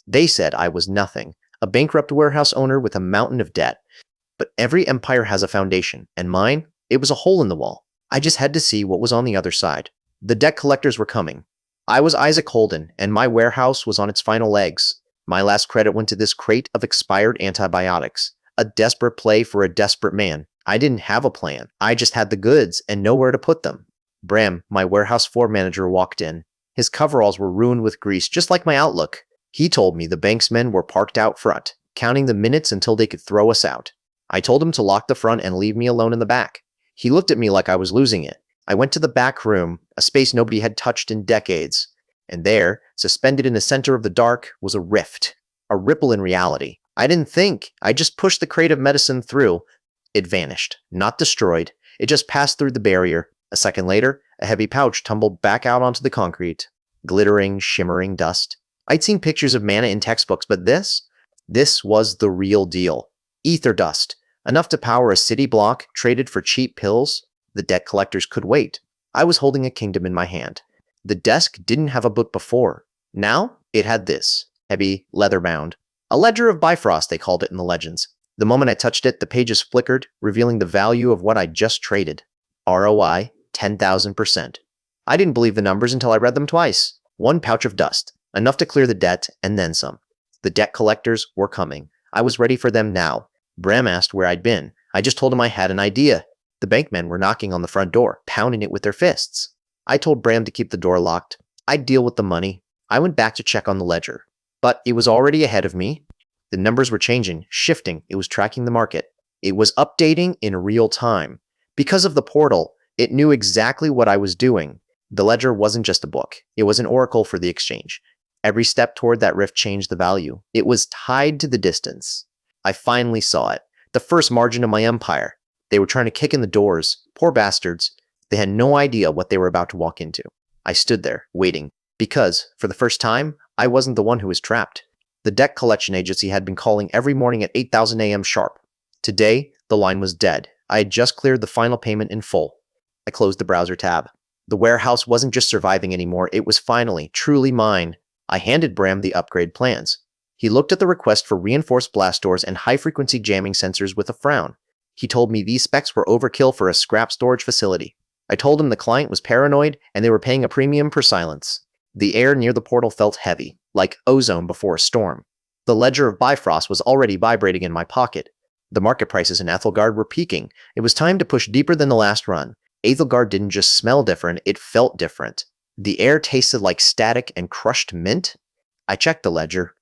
They said I was nothing, a bankrupt warehouse owner with a mountain of debt. But every empire has a foundation, and mine, it was a hole in the wall. I just had to see what was on the other side. The debt collectors were coming. I was Isaac Holden, and my warehouse was on its final legs. My last credit went to this crate of expired antibiotics. A desperate play for a desperate man. I didn't have a plan. I just had the goods and nowhere to put them. Bram, my warehouse floor manager, walked in. His coveralls were ruined with grease, just like my outlook. He told me the bank's men were parked out front, counting the minutes until they could throw us out. I told him to lock the front and leave me alone in the back. He looked at me like I was losing it. I went to the back room, a space nobody had touched in decades. And there, suspended in the center of the dark, was a rift. A ripple in reality. I didn't think. I just pushed the crate of medicine through. It vanished. Not destroyed. It just passed through the barrier. A second later, a heavy pouch tumbled back out onto the concrete. Glittering, shimmering dust. I'd seen pictures of mana in textbooks, but this was the real deal. Ether dust. Enough to power a city block, traded for cheap pills. The debt collectors could wait. I was holding a kingdom in my hand. The desk didn't have a book before. Now, it had this. Heavy, leather-bound. A ledger of Bifrost, they called it in the legends. The moment I touched it, the pages flickered, revealing the value of what I'd just traded. ROI, 10,000%. I didn't believe the numbers until I read them twice. One pouch of dust. Enough to clear the debt, and then some. The debt collectors were coming. I was ready for them now. Bram asked where I'd been. I just told him I had an idea. The bankmen were knocking on the front door, pounding it with their fists. I told Bram to keep the door locked. I'd deal with the money. I went back to check on the ledger. But it was already ahead of me. The numbers were changing, shifting. It was tracking the market. It was updating in real time. Because of the portal, it knew exactly what I was doing. The ledger wasn't just a book. It was an oracle for the exchange. Every step toward that rift changed the value. It was tied to the distance. I finally saw it. The first margin of my empire. They were trying to kick in the doors. Poor bastards. They had no idea what they were about to walk into. I stood there, waiting. Because, for the first time, I wasn't the one who was trapped. The debt collection agency had been calling every morning at 8,000 a.m. sharp. Today, the line was dead. I had just cleared the final payment in full. I closed the browser tab. The warehouse wasn't just surviving anymore. It was finally, truly mine. I handed Bram the upgrade plans. He looked at the request for reinforced blast doors and high-frequency jamming sensors with a frown. He told me these specs were overkill for a scrap storage facility. I told him the client was paranoid and they were paying a premium per silence. The air near the portal felt heavy, like ozone before a storm. The ledger of Bifrost was already vibrating in my pocket. The market prices in Ethelgard were peaking. It was time to push deeper than the last run. Ethelgard didn't just smell different, it felt different. The air tasted like static and crushed mint. I checked the ledger.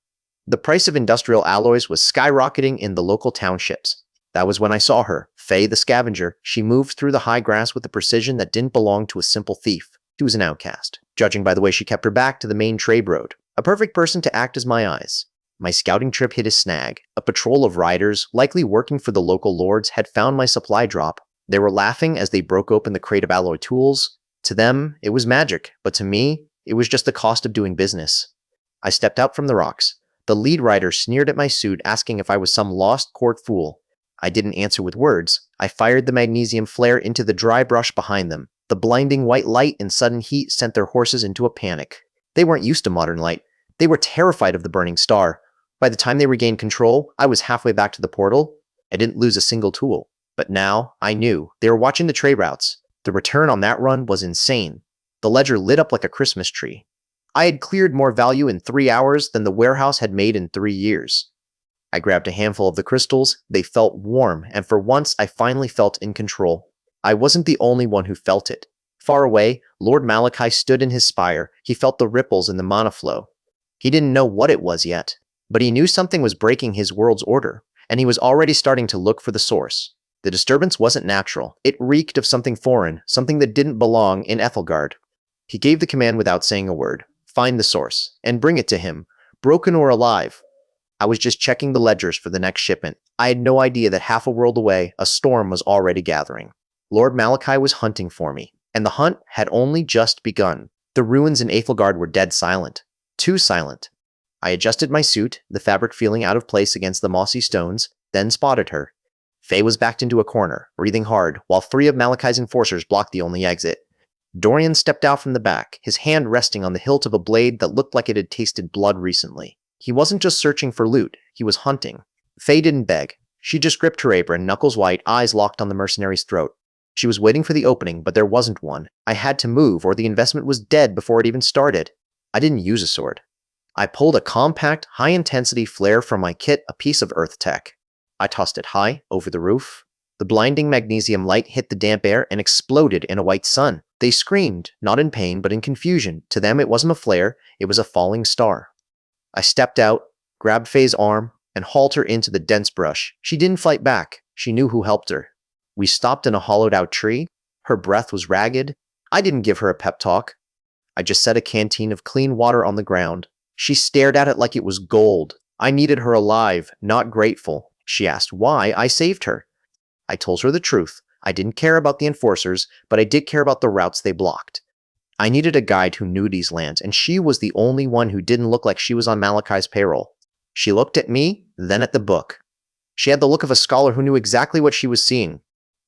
The price of industrial alloys was skyrocketing in the local townships. That was when I saw her, Faye the scavenger. She moved through the high grass with a precision that didn't belong to a simple thief. She was an outcast, judging by the way she kept her back to the main trade road. A perfect person to act as my eyes. My scouting trip hit a snag. A patrol of riders, likely working for the local lords, had found my supply drop. They were laughing as they broke open the crate of alloy tools. To them, it was magic, but to me, it was just the cost of doing business. I stepped out from the rocks. The lead rider sneered at my suit, asking if I was some lost court fool. I didn't answer with words. I fired the magnesium flare into the dry brush behind them. The blinding white light and sudden heat sent their horses into a panic. They weren't used to modern light. They were terrified of the burning star. By the time they regained control, I was halfway back to the portal. I didn't lose a single tool. But now, I knew. They were watching the trade routes. The return on that run was insane. The ledger lit up like a Christmas tree. I had cleared more value in 3 hours than the warehouse had made in 3 years. I grabbed a handful of the crystals. They felt warm, and for once I finally felt in control. I wasn't the only one who felt it. Far away, Lord Malachi stood in his spire. He felt the ripples in the mana flow. He didn't know what it was yet, but he knew something was breaking his world's order, and he was already starting to look for the source. The disturbance wasn't natural. It reeked of something foreign, something that didn't belong in Ethelgard. He gave the command without saying a word. Find the source, and bring it to him, broken or alive. I was just checking the ledgers for the next shipment. I had no idea that half a world away, a storm was already gathering. Lord Malachi was hunting for me, and the hunt had only just begun. The ruins in Ethelgard were dead silent. Too silent. I adjusted my suit, the fabric feeling out of place against the mossy stones, then spotted her. Faye was backed into a corner, breathing hard, while 3 of Malachi's enforcers blocked the only exit. Dorian stepped out from the back, his hand resting on the hilt of a blade that looked like it had tasted blood recently. He wasn't just searching for loot, he was hunting. Faye didn't beg. She just gripped her apron, knuckles white, eyes locked on the mercenary's throat. She was waiting for the opening, but there wasn't one. I had to move, or the investment was dead before it even started. I didn't use a sword. I pulled a compact, high-intensity flare from my kit, a piece of earth tech. I tossed it high, over the roof. The blinding magnesium light hit the damp air and exploded in a white sun. They screamed, not in pain, but in confusion. To them, it wasn't a flare, it was a falling star. I stepped out, grabbed Faye's arm, and hauled her into the dense brush. She didn't fight back. She knew who helped her. We stopped in a hollowed-out tree. Her breath was ragged. I didn't give her a pep talk. I just set a canteen of clean water on the ground. She stared at it like it was gold. I needed her alive, not grateful. She asked why I saved her. I told her the truth. I didn't care about the enforcers, but I did care about the routes they blocked. I needed a guide who knew these lands, and she was the only one who didn't look like she was on Malachi's payroll. She looked at me, then at the book. She had the look of a scholar who knew exactly what she was seeing.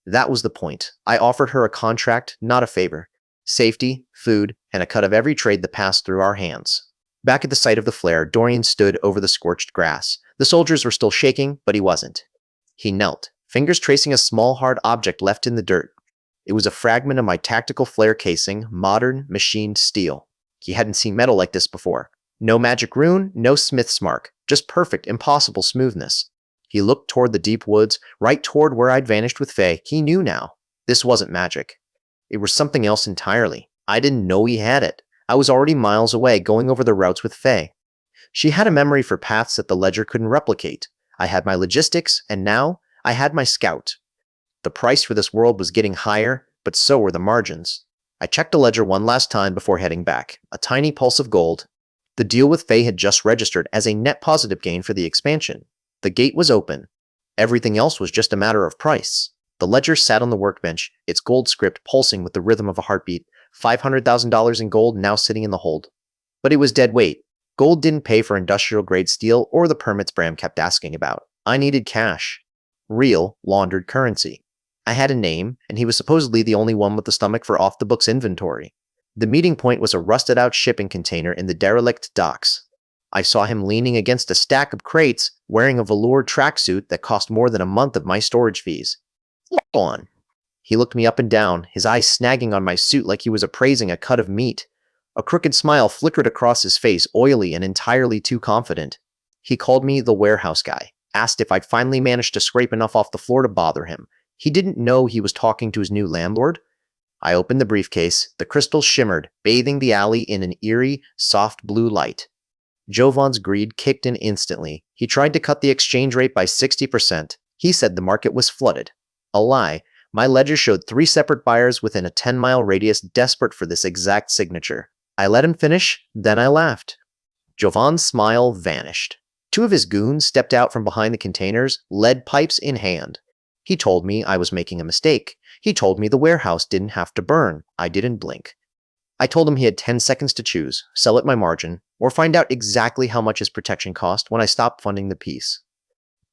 That was the point. I offered her a contract, not a favor. Safety, food, and a cut of every trade that passed through our hands. Back at the site of the flare, Dorian stood over the scorched grass. The soldiers were still shaking, but he wasn't. He knelt, fingers tracing a small hard object left in the dirt. It was a fragment of my tactical flare casing, modern, machined steel. He hadn't seen metal like this before. No magic rune, no smith's mark, just perfect, impossible smoothness. He looked toward the deep woods, right toward where I'd vanished with Faye. He knew now. This wasn't magic. It was something else entirely. I didn't know he had it. I was already miles away, going over the routes with Faye. She had a memory for paths that the ledger couldn't replicate. I had my logistics, and now I had my scout. The price for this world was getting higher, but so were the margins. I checked the ledger one last time before heading back. A tiny pulse of gold. The deal with Faye had just registered as a net positive gain for the expansion. The gate was open. Everything else was just a matter of price. The ledger sat on the workbench, its gold script pulsing with the rhythm of a heartbeat. $500,000 in gold now sitting in the hold. But it was dead weight. Gold didn't pay for industrial-grade steel or the permits Bram kept asking about. I needed cash. Real, laundered currency. I had a name, and he was supposedly the only one with the stomach for off-the-books inventory. The meeting point was a rusted-out shipping container in the derelict docks. I saw him leaning against a stack of crates, wearing a velour tracksuit that cost more than a month of my storage fees. On. He looked me up and down, his eyes snagging on my suit like he was appraising a cut of meat. A crooked smile flickered across his face, oily and entirely too confident. He called me the warehouse guy, asked if I'd finally managed to scrape enough off the floor to bother him. He didn't know he was talking to his new landlord. I opened the briefcase. The crystals shimmered, bathing the alley in an eerie, soft blue light. Jovan's greed kicked in instantly. He tried to cut the exchange rate by 60%. He said the market was flooded. A lie. My ledger showed 3 separate buyers within a 10-mile radius desperate for this exact signature. I let him finish, then I laughed. Jovan's smile vanished. 2 of his goons stepped out from behind the containers, lead pipes in hand. He told me I was making a mistake. He told me the warehouse didn't have to burn. I didn't blink. I told him he had 10 seconds to choose, sell at my margin, or find out exactly how much his protection cost when I stopped funding the piece.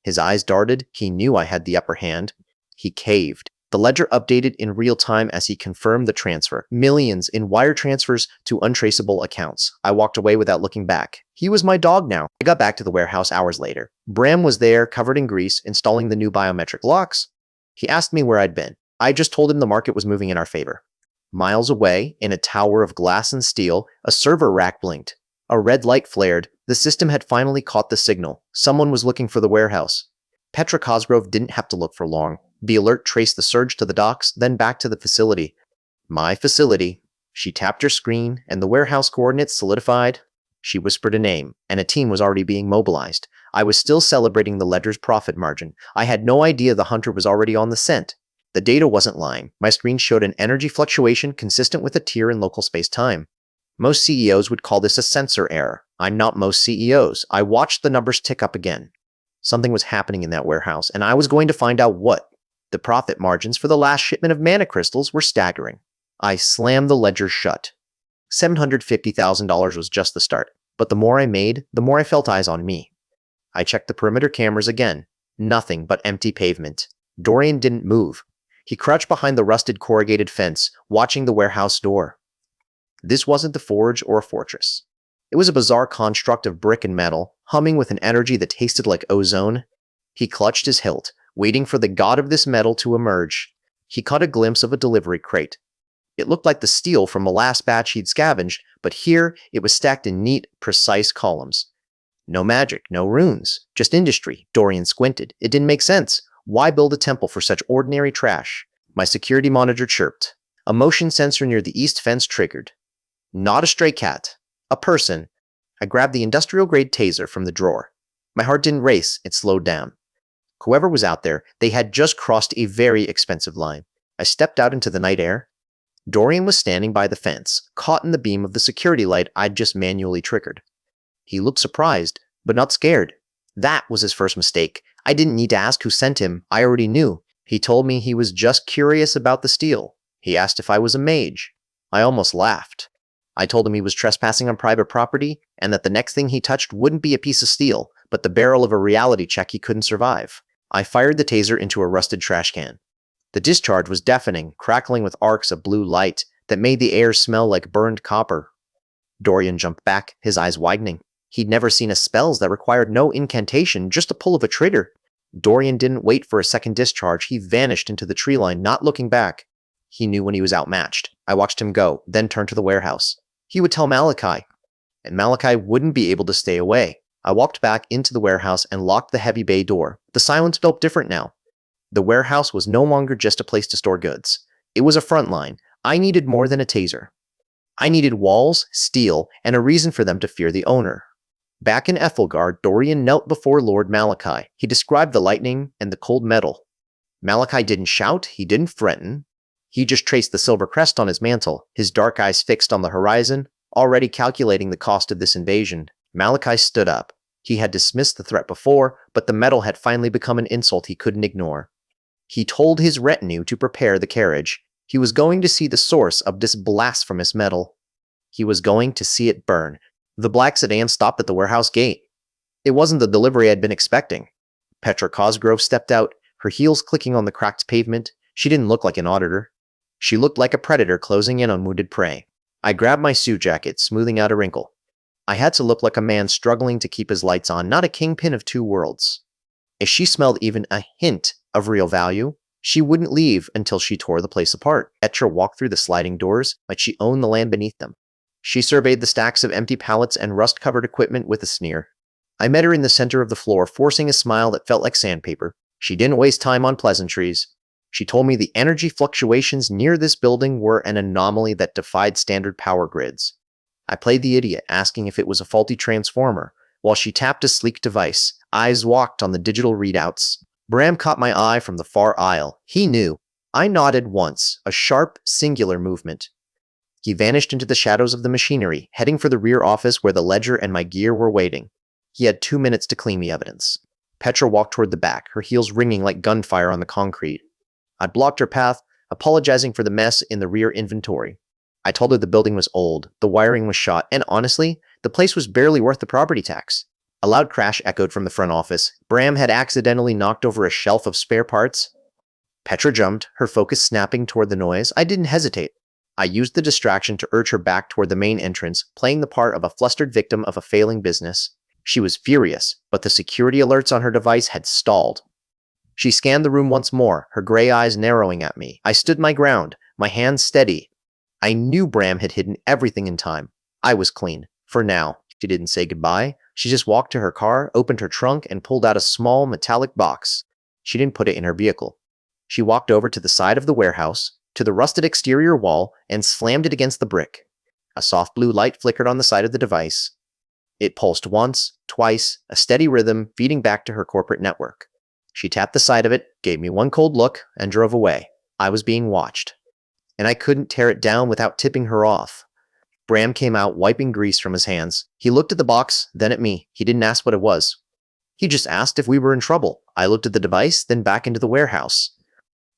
His eyes darted. He knew I had the upper hand. He caved. The ledger updated in real time as he confirmed the transfer. Millions in wire transfers to untraceable accounts. I walked away without looking back. He was my dog now. I got back to the warehouse hours later. Bram was there, covered in grease, installing the new biometric locks. He asked me where I'd been. I just told him the market was moving in our favor. Miles away, in a tower of glass and steel, a server rack blinked. A red light flared. The system had finally caught the signal. Someone was looking for the warehouse. Petra Cosgrove didn't have to look for long. The alert traced the surge to the docks, then back to the facility. My facility. She tapped her screen, and the warehouse coordinates solidified. She whispered a name, and a team was already being mobilized. I was still celebrating the ledger's profit margin. I had no idea the hunter was already on the scent. The data wasn't lying. My screen showed an energy fluctuation consistent with a tier in local space-time. Most CEOs would call this a sensor error. I'm not most CEOs. I watched the numbers tick up again. Something was happening in that warehouse, and I was going to find out what. The profit margins for the last shipment of mana crystals were staggering. I slammed the ledger shut. $750,000 was just the start, but the more I made, the more I felt eyes on me. I checked the perimeter cameras again. Nothing but empty pavement. Dorian didn't move. He crouched behind the rusted corrugated fence, watching the warehouse door. This wasn't the forge or a fortress. It was a bizarre construct of brick and metal, humming with an energy that tasted like ozone. He clutched his hilt, waiting for the god of this metal to emerge. He caught a glimpse of a delivery crate. It looked like the steel from the last batch he'd scavenged, but here it was stacked in neat, precise columns. No magic, no runes, just industry. Dorian squinted. It didn't make sense. Why build a temple for such ordinary trash? My security monitor chirped. A motion sensor near the east fence triggered. Not a stray cat. A person. I grabbed the industrial-grade taser from the drawer. My heart didn't race, it slowed down. Whoever was out there, they had just crossed a very expensive line. I stepped out into the night air. Dorian was standing by the fence, caught in the beam of the security light I'd just manually triggered. He looked surprised, but not scared. That was his first mistake. I didn't need to ask who sent him, I already knew. He told me he was just curious about the steel. He asked if I was a mage. I almost laughed. I told him he was trespassing on private property, and that the next thing he touched wouldn't be a piece of steel, but the barrel of a reality check he couldn't survive. I fired the taser into a rusted trash can. The discharge was deafening, crackling with arcs of blue light that made the air smell like burned copper. Dorian jumped back, his eyes widening. He'd never seen a spells that required no incantation, just a pull of a trigger. Dorian didn't wait for a second discharge. He vanished into the tree line, not looking back. He knew when he was outmatched. I watched him go, then turn to the warehouse. He would tell Malachi, and Malachi wouldn't be able to stay away. I walked back into the warehouse and locked the heavy bay door. The silence felt different now. The warehouse was no longer just a place to store goods. It was a front line. I needed more than a taser. I needed walls, steel, and a reason for them to fear the owner. Back in Ethelgard, Dorian knelt before Lord Malachi. He described the lightning and the cold metal. Malachi didn't shout, he didn't threaten. He just traced the silver crest on his mantle, his dark eyes fixed on the horizon, already calculating the cost of this invasion. Malachi stood up. He had dismissed the threat before, but the metal had finally become an insult he couldn't ignore. He told his retinue to prepare the carriage. He was going to see the source of this blasphemous metal. He was going to see it burn. The black sedan stopped at the warehouse gate. It wasn't the delivery I'd been expecting. Petra Cosgrove stepped out, her heels clicking on the cracked pavement. She didn't look like an auditor. She looked like a predator closing in on wounded prey. I grabbed my suit jacket, smoothing out a wrinkle. I had to look like a man struggling to keep his lights on, not a kingpin of two worlds. If she smelled even a hint of real value, she wouldn't leave until she tore the place apart. Petra walked through the sliding doors like she owned the land beneath them. She surveyed the stacks of empty pallets and rust-covered equipment with a sneer. I met her in the center of the floor, forcing a smile that felt like sandpaper. She didn't waste time on pleasantries. She told me the energy fluctuations near this building were an anomaly that defied standard power grids. I played the idiot, asking if it was a faulty transformer, while she tapped a sleek device. Eyes walked on the digital readouts. Bram caught my eye from the far aisle. He knew. I nodded once, a sharp, singular movement. He vanished into the shadows of the machinery, heading for the rear office where the ledger and my gear were waiting. He had 2 minutes to clean the evidence. Petra walked toward the back, her heels ringing like gunfire on the concrete. I blocked her path, apologizing for the mess in the rear inventory. I told her the building was old, the wiring was shot, and honestly, the place was barely worth the property tax. A loud crash echoed from the front office. Bram had accidentally knocked over a shelf of spare parts. Petra jumped, her focus snapping toward the noise. I didn't hesitate. I used the distraction to urge her back toward the main entrance, playing the part of a flustered victim of a failing business. She was furious, but the security alerts on her device had stalled. She scanned the room once more, her gray eyes narrowing at me. I stood my ground, my hands steady. I knew Bram had hidden everything in time. I was clean. For now. She didn't say goodbye. She just walked to her car, opened her trunk, and pulled out a small metallic box. She didn't put it in her vehicle. She walked over to the side of the warehouse, to the rusted exterior wall, and slammed it against the brick. A soft blue light flickered on the side of the device. It pulsed once, twice, a steady rhythm feeding back to her corporate network. She tapped the side of it, gave me one cold look, and drove away. I was being watched. And I couldn't tear it down without tipping her off. Bram came out, wiping grease from his hands. He looked at the box, then at me. He didn't ask what it was. He just asked if we were in trouble. I looked at the device, then back into the warehouse.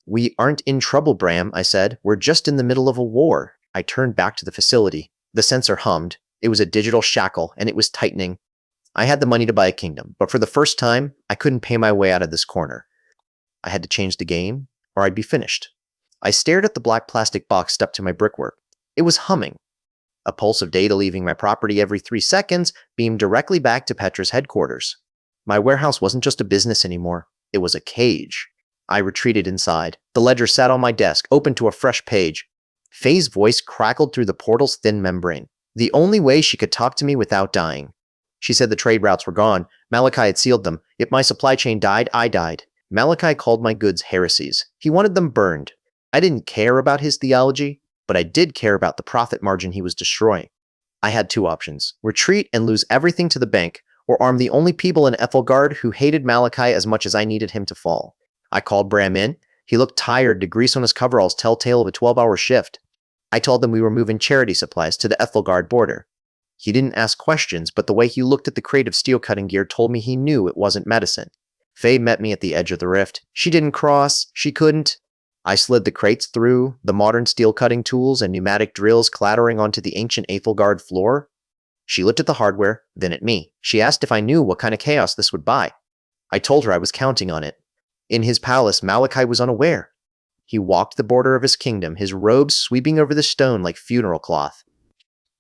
"We aren't in trouble, Bram," I said. "We're just in the middle of a war." I turned back to the facility. The sensor hummed. It was a digital shackle, and it was tightening. I had the money to buy a kingdom, but for the first time, I couldn't pay my way out of this corner. I had to change the game, or I'd be finished. I stared at the black plastic box stuck to my brickwork. It was humming. A pulse of data leaving my property every 3 seconds beamed directly back to Petra's headquarters. My warehouse wasn't just a business anymore. It was a cage. I retreated inside. The ledger sat on my desk, open to a fresh page. Faye's voice crackled through the portal's thin membrane. The only way she could talk to me without dying. She said the trade routes were gone. Malachi had sealed them. If my supply chain died, I died. Malachi called my goods heresies. He wanted them burned. I didn't care about his theology, but I did care about the profit margin he was destroying. I had 2 options: retreat and lose everything to the bank, or arm the only people in Ethelgard who hated Malachi as much as I needed him to fall. I called Bram in. He looked tired, the grease on his coveralls telltale of a 12-hour shift. I told him we were moving charity supplies to the Ethelgard border. He didn't ask questions, but the way he looked at the crate of steel cutting gear told me he knew it wasn't medicine. Faye met me at the edge of the rift. She didn't cross. She couldn't. I slid the crates through, the modern steel cutting tools and pneumatic drills clattering onto the ancient Ethelgard floor. She looked at the hardware, then at me. She asked if I knew what kind of chaos this would buy. I told her I was counting on it. In his palace, Malachi was unaware. He walked the border of his kingdom, his robes sweeping over the stone like funeral cloth.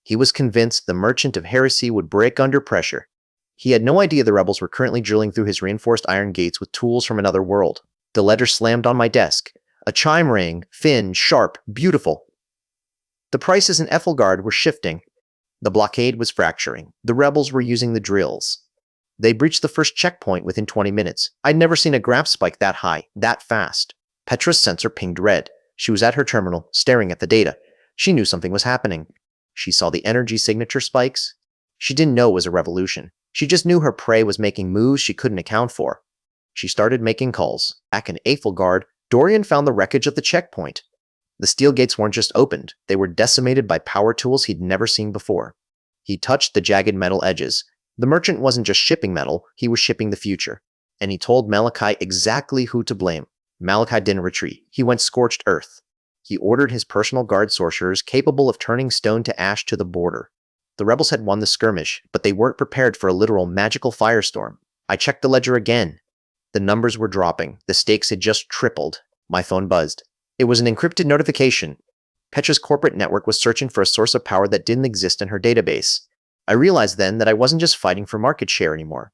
He was convinced the merchant of heresy would break under pressure. He had no idea the rebels were currently drilling through his reinforced iron gates with tools from another world. The ledger slammed on my desk. A chime rang, thin, sharp, beautiful. The prices in Ethelgard were shifting. The blockade was fracturing. The rebels were using the drills. They breached the first checkpoint within 20 minutes. I'd never seen a graph spike that high, that fast. Petra's sensor pinged red. She was at her terminal, staring at the data. She knew something was happening. She saw the energy signature spikes. She didn't know it was a revolution. She just knew her prey was making moves she couldn't account for. She started making calls. Back in Ethelgard, Dorian found the wreckage of the checkpoint. The steel gates weren't just opened. They were decimated by power tools he'd never seen before. He touched the jagged metal edges. The merchant wasn't just shipping metal, he was shipping the future. And he told Malachi exactly who to blame. Malachi didn't retreat. He went scorched earth. He ordered his personal guard sorcerers capable of turning stone to ash to the border. The rebels had won the skirmish, but they weren't prepared for a literal magical firestorm. I checked the ledger again. The numbers were dropping. The stakes had just tripled. My phone buzzed. It was an encrypted notification. Petra's corporate network was searching for a source of power that didn't exist in her database. I realized then that I wasn't just fighting for market share anymore.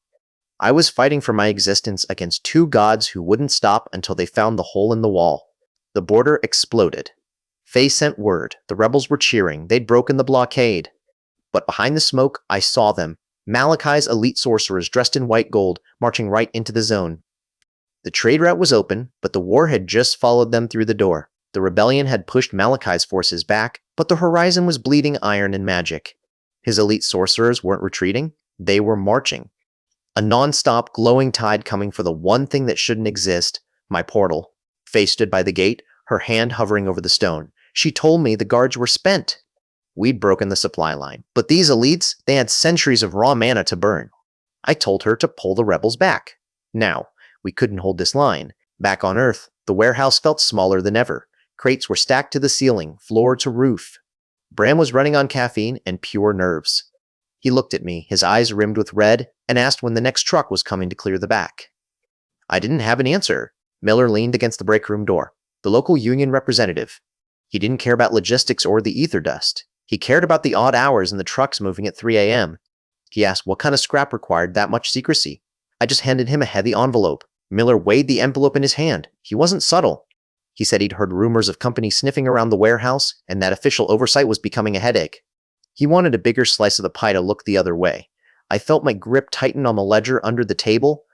I was fighting for my existence against 2 gods who wouldn't stop until they found the hole in the wall. The border exploded. Faye sent word. The rebels were cheering. They'd broken the blockade. But behind the smoke, I saw them. Malachi's elite sorcerers dressed in white gold, marching right into the zone. The trade route was open, but the war had just followed them through the door. The rebellion had pushed Malachi's forces back, but the horizon was bleeding iron and magic. His elite sorcerers weren't retreating. They were marching. A non-stop glowing tide coming for the one thing that shouldn't exist, my portal. Faye stood by the gate, her hand hovering over the stone. She told me the guards were spent. We'd broken the supply line. But these elites, they had centuries of raw mana to burn. I told her to pull the rebels back. Now, we couldn't hold this line. Back on Earth, the warehouse felt smaller than ever. Crates were stacked to the ceiling, floor to roof. Bram was running on caffeine and pure nerves. He looked at me, his eyes rimmed with red, and asked when the next truck was coming to clear the back. I didn't have an answer. Miller leaned against the break room door. The local union representative. He didn't care about logistics or the ether dust. He cared about the odd hours and the trucks moving at 3 a.m. He asked what kind of scrap required that much secrecy. I just handed him a heavy envelope. Miller weighed the envelope in his hand. He wasn't subtle. He said he'd heard rumors of companies sniffing around the warehouse, and that official oversight was becoming a headache. He wanted a bigger slice of the pie to look the other way. I felt my grip tighten on the ledger under the table.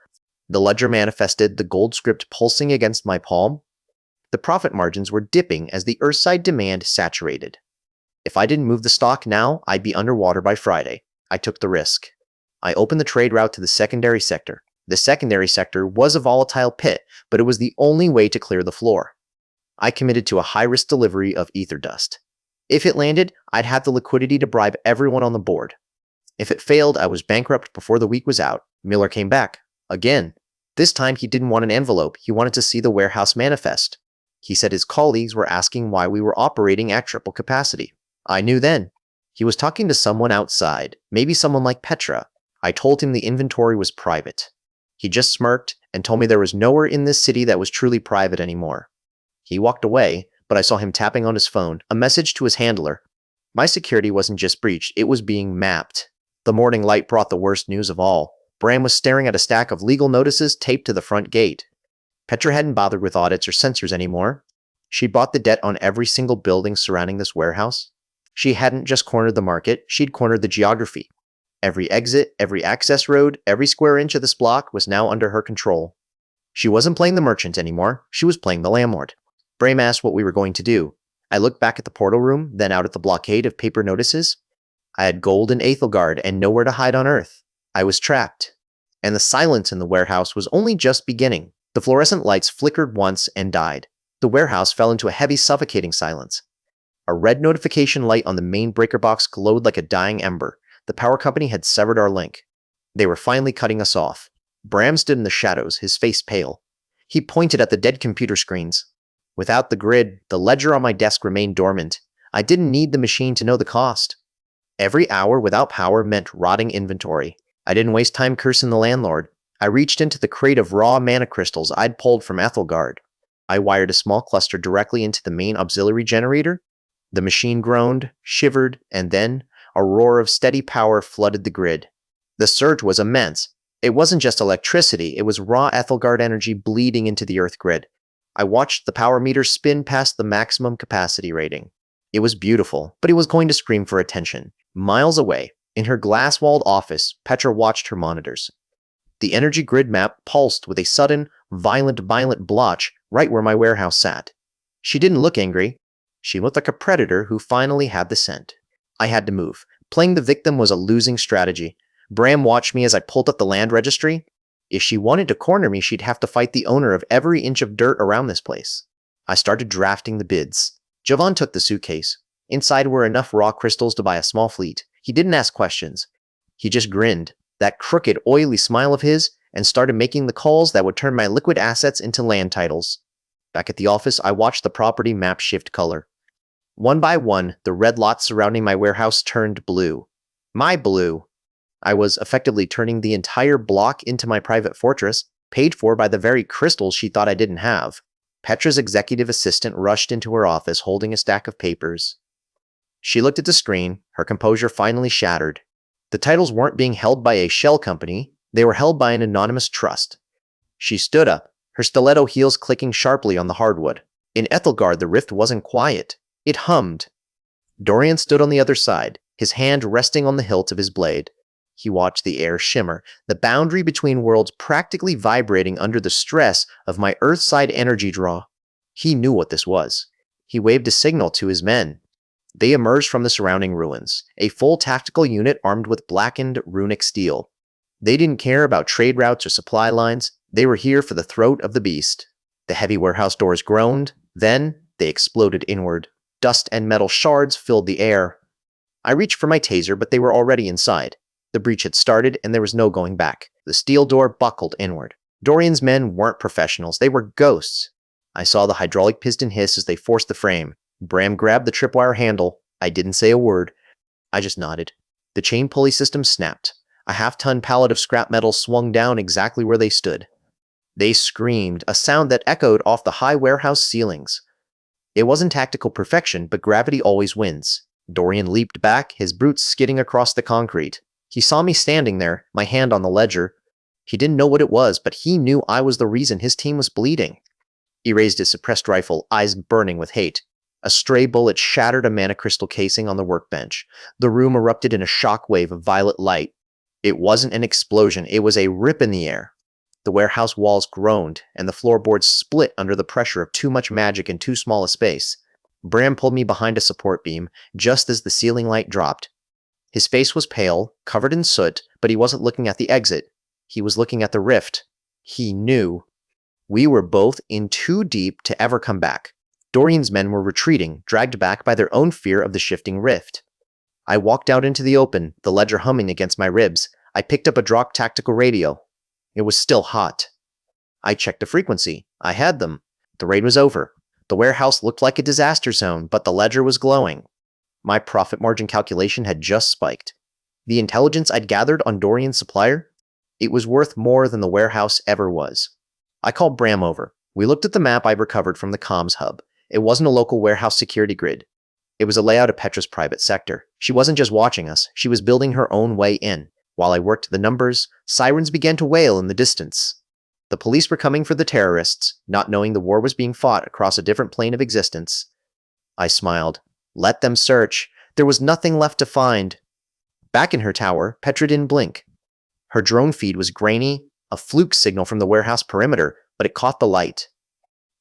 The ledger manifested, the gold script pulsing against my palm. The profit margins were dipping as the Earthside demand saturated. If I didn't move the stock now, I'd be underwater by Friday. I took the risk. I opened the trade route to the secondary sector. The secondary sector was a volatile pit, but it was the only way to clear the floor. I committed to a high-risk delivery of ether dust. If it landed, I'd have the liquidity to bribe everyone on the board. If it failed, I was bankrupt before the week was out. Miller came back. Again. This time he didn't want an envelope. He wanted to see the warehouse manifest. He said his colleagues were asking why we were operating at triple capacity. I knew then. He was talking to someone outside, maybe someone like Petra. I told him the inventory was private. He just smirked and told me there was nowhere in this city that was truly private anymore. He walked away, but I saw him tapping on his phone, a message to his handler. My security wasn't just breached, it was being mapped. The morning light brought the worst news of all. Bram was staring at a stack of legal notices taped to the front gate. Petra hadn't bothered with audits or censors anymore. She'd bought the debt on every single building surrounding this warehouse. She hadn't just cornered the market, she'd cornered the geography. Every exit, every access road, every square inch of this block was now under her control. She wasn't playing the merchant anymore, she was playing the landlord. Bram asked what we were going to do. I looked back at the portal room, then out at the blockade of paper notices. I had gold and Aethelgard and nowhere to hide on Earth. I was trapped. And the silence in the warehouse was only just beginning. The fluorescent lights flickered once and died. The warehouse fell into a heavy, suffocating silence. A red notification light on the main breaker box glowed like a dying ember. The power company had severed our link. They were finally cutting us off. Bram stood in the shadows, his face pale. He pointed at the dead computer screens. Without the grid, the ledger on my desk remained dormant. I didn't need the machine to know the cost. Every hour without power meant rotting inventory. I didn't waste time cursing the landlord. I reached into the crate of raw mana crystals I'd pulled from Aethelgard. I wired a small cluster directly into the main auxiliary generator. The machine groaned, shivered, and then a roar of steady power flooded the grid. The surge was immense. It wasn't just electricity, it was raw Aethelgard energy bleeding into the Earth grid. I watched the power meter spin past the maximum capacity rating. It was beautiful, but it was going to scream for attention. Miles away, in her glass-walled office, Petra watched her monitors. The energy grid map pulsed with a sudden, violent blotch right where my warehouse sat. She didn't look angry. She looked like a predator who finally had the scent. I had to move. Playing the victim was a losing strategy. Bram watched me as I pulled up the land registry. If she wanted to corner me, she'd have to fight the owner of every inch of dirt around this place. I started drafting the bids. Jovan took the suitcase. Inside were enough raw crystals to buy a small fleet. He didn't ask questions. He just grinned, that crooked, oily smile of his, and started making the calls that would turn my liquid assets into land titles. Back at the office, I watched the property map shift color. One by one, the red lots surrounding my warehouse turned blue. My blue. I was effectively turning the entire block into my private fortress, paid for by the very crystals she thought I didn't have. Petra's executive assistant rushed into her office holding a stack of papers. She looked at the screen, her composure finally shattered. The titles weren't being held by a shell company, they were held by an anonymous trust. She stood up, her stiletto heels clicking sharply on the hardwood. In Aethelgard, the rift wasn't quiet. It hummed. Dorian stood on the other side, his hand resting on the hilt of his blade. He watched the air shimmer, the boundary between worlds practically vibrating under the stress of my Earthside energy draw. He knew what this was. He waved a signal to his men. They emerged from the surrounding ruins, a full tactical unit armed with blackened runic steel. They didn't care about trade routes or supply lines. They were here for the throat of the beast. The heavy warehouse doors groaned, then they exploded inward. Dust and metal shards filled the air. I reached for my taser, but they were already inside. The breach had started, and there was no going back. The steel door buckled inward. Dorian's men weren't professionals, they were ghosts. I saw the hydraulic piston hiss as they forced the frame. Bram grabbed the tripwire handle. I didn't say a word. I just nodded. The chain pulley system snapped. A half-ton pallet of scrap metal swung down exactly where they stood. They screamed, a sound that echoed off the high warehouse ceilings. It wasn't tactical perfection, but gravity always wins. Dorian leaped back, his boots skidding across the concrete. He saw me standing there, my hand on the ledger. He didn't know what it was, but he knew I was the reason his team was bleeding. He raised his suppressed rifle, eyes burning with hate. A stray bullet shattered a mana crystal casing on the workbench. The room erupted in a shockwave of violet light. It wasn't an explosion, it was a rip in the air. The warehouse walls groaned, and the floorboards split under the pressure of too much magic in too small a space. Bram pulled me behind a support beam, just as the ceiling light dropped. His face was pale, covered in soot, but he wasn't looking at the exit. He was looking at the rift. He knew. We were both in too deep to ever come back. Dorian's men were retreating, dragged back by their own fear of the shifting rift. I walked out into the open, the ledger humming against my ribs. I picked up a dropped tactical radio. It was still hot. I checked the frequency. I had them. The raid was over. The warehouse looked like a disaster zone, but the ledger was glowing. My profit margin calculation had just spiked. The intelligence I'd gathered on Dorian's supplier? It was worth more than the warehouse ever was. I called Bram over. We looked at the map I'd recovered from the comms hub. It wasn't a local warehouse security grid. It was a layout of Petra's private sector. She wasn't just watching us, she was building her own way in. While I worked the numbers, sirens began to wail in the distance. The police were coming for the terrorists, not knowing the war was being fought across a different plane of existence. I smiled. Let them search. There was nothing left to find. Back in her tower, Petra didn't blink. Her drone feed was grainy, a fluke signal from the warehouse perimeter, but it caught the light.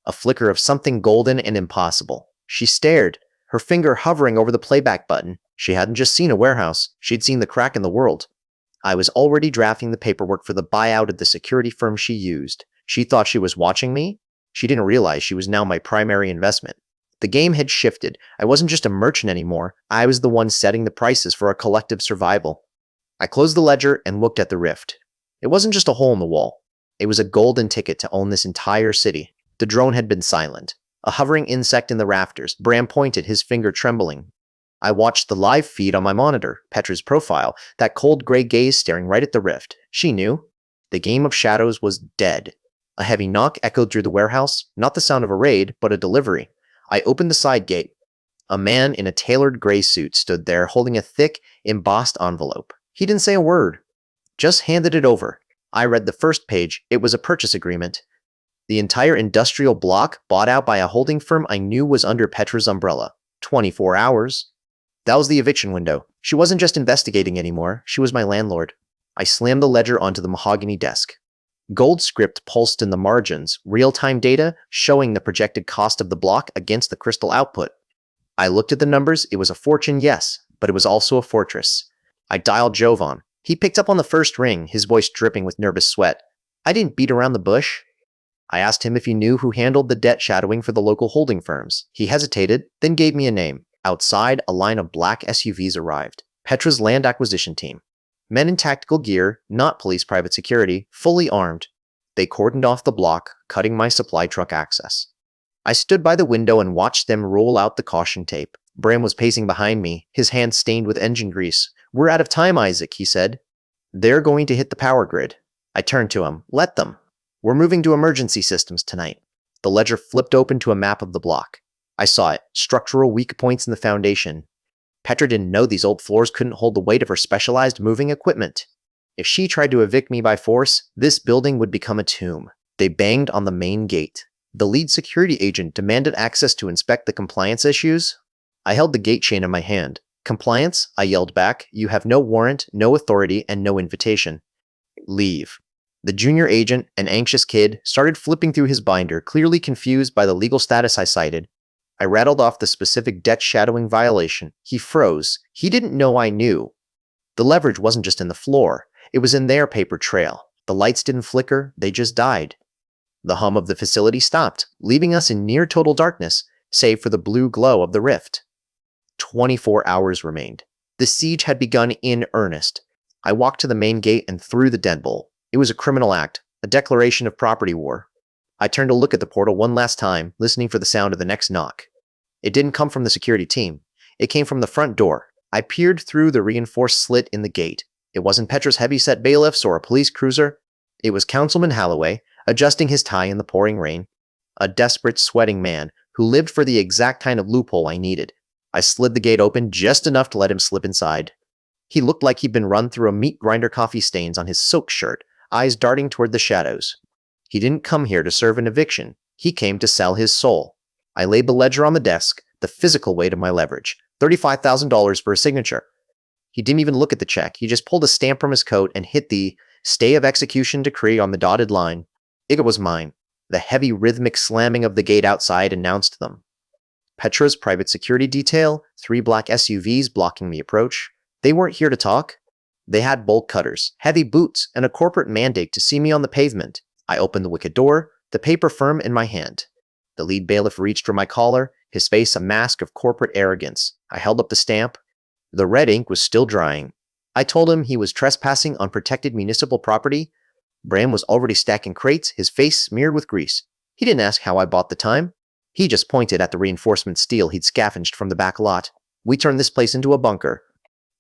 A flicker of something golden and impossible. She stared, her finger hovering over the playback button. She hadn't just seen a warehouse, she'd seen the crack in the world. I was already drafting the paperwork for the buyout of the security firm she used. She thought she was watching me? She didn't realize she was now my primary investment. The game had shifted. I wasn't just a merchant anymore. I was the one setting the prices for our collective survival. I closed the ledger and looked at the rift. It wasn't just a hole in the wall. It was a golden ticket to own this entire city. The drone had been silent. A hovering insect in the rafters. Bram pointed, his finger trembling. I watched the live feed on my monitor, Petra's profile, that cold gray gaze staring right at the rift. She knew. The game of shadows was dead. A heavy knock echoed through the warehouse, not the sound of a raid, but a delivery. I opened the side gate. A man in a tailored gray suit stood there holding a thick, embossed envelope. He didn't say a word, just handed it over. I read the first page. It was a purchase agreement. The entire industrial block bought out by a holding firm I knew was under Petra's umbrella. 24 hours. That was the eviction window. She wasn't just investigating anymore, she was my landlord. I slammed the ledger onto the mahogany desk. Gold script pulsed in the margins, real-time data showing the projected cost of the block against the crystal output. I looked at the numbers. It was a fortune, yes, but it was also a fortress. I dialed Jovan. He picked up on the first ring, his voice dripping with nervous sweat. I didn't beat around the bush. I asked him if he knew who handled the debt shadowing for the local holding firms. He hesitated, then gave me a name. Outside, a line of black SUVs arrived. Petra's land acquisition team. Men in tactical gear, not police private security, fully armed. They cordoned off the block, cutting my supply truck access. I stood by the window and watched them roll out the caution tape. Bram was pacing behind me, his hands stained with engine grease. "We're out of time, Isaac," he said. "They're going to hit the power grid." I turned to him. "Let them. We're moving to emergency systems tonight." The ledger flipped open to a map of the block. I saw it. Structural weak points in the foundation. Petra didn't know these old floors couldn't hold the weight of her specialized moving equipment. If she tried to evict me by force, this building would become a tomb. They banged on the main gate. The lead security agent demanded access to inspect the compliance issues. I held the gate chain in my hand. "Compliance?" I yelled back. "You have no warrant, no authority, and no invitation. Leave." The junior agent, an anxious kid, started flipping through his binder, clearly confused by the legal status I cited. I rattled off the specific debt shadowing violation. He froze. He didn't know I knew. The leverage wasn't just in the floor. It was in their paper trail. The lights didn't flicker, they just died. The hum of the facility stopped, leaving us in near total darkness, save for the blue glow of the rift. 24 hours remained. The siege had begun in earnest. I walked to the main gate and through the deadbolt. It was a criminal act, a declaration of property war. I turned to look at the portal one last time, listening for the sound of the next knock. It didn't come from the security team. It came from the front door. I peered through the reinforced slit in the gate. It wasn't Petra's heavy-set bailiffs or a police cruiser. It was Councilman Halloway, adjusting his tie in the pouring rain. A desperate, sweating man who lived for the exact kind of loophole I needed. I slid the gate open just enough to let him slip inside. He looked like he'd been run through a meat grinder coffee stains on his silk shirt, eyes darting toward the shadows. He didn't come here to serve an eviction. He came to sell his soul. I laid the ledger on the desk, the physical weight of my leverage. $35,000 for a signature. He didn't even look at the check. He just pulled a stamp from his coat and hit the stay of execution decree on the dotted line. It was mine. The heavy rhythmic slamming of the gate outside announced them. Petra's private security detail, 3 black SUVs blocking the approach. They weren't here to talk. They had bolt cutters, heavy boots, and a corporate mandate to see me on the pavement. I opened the wicket door, the paper firm in my hand. The lead bailiff reached for my collar, his face a mask of corporate arrogance. I held up the stamp. The red ink was still drying. I told him he was trespassing on protected municipal property. Bram was already stacking crates, his face smeared with grease. He didn't ask how I bought the time. He just pointed at the reinforcement steel he'd scavenged from the back lot. We turned this place into a bunker.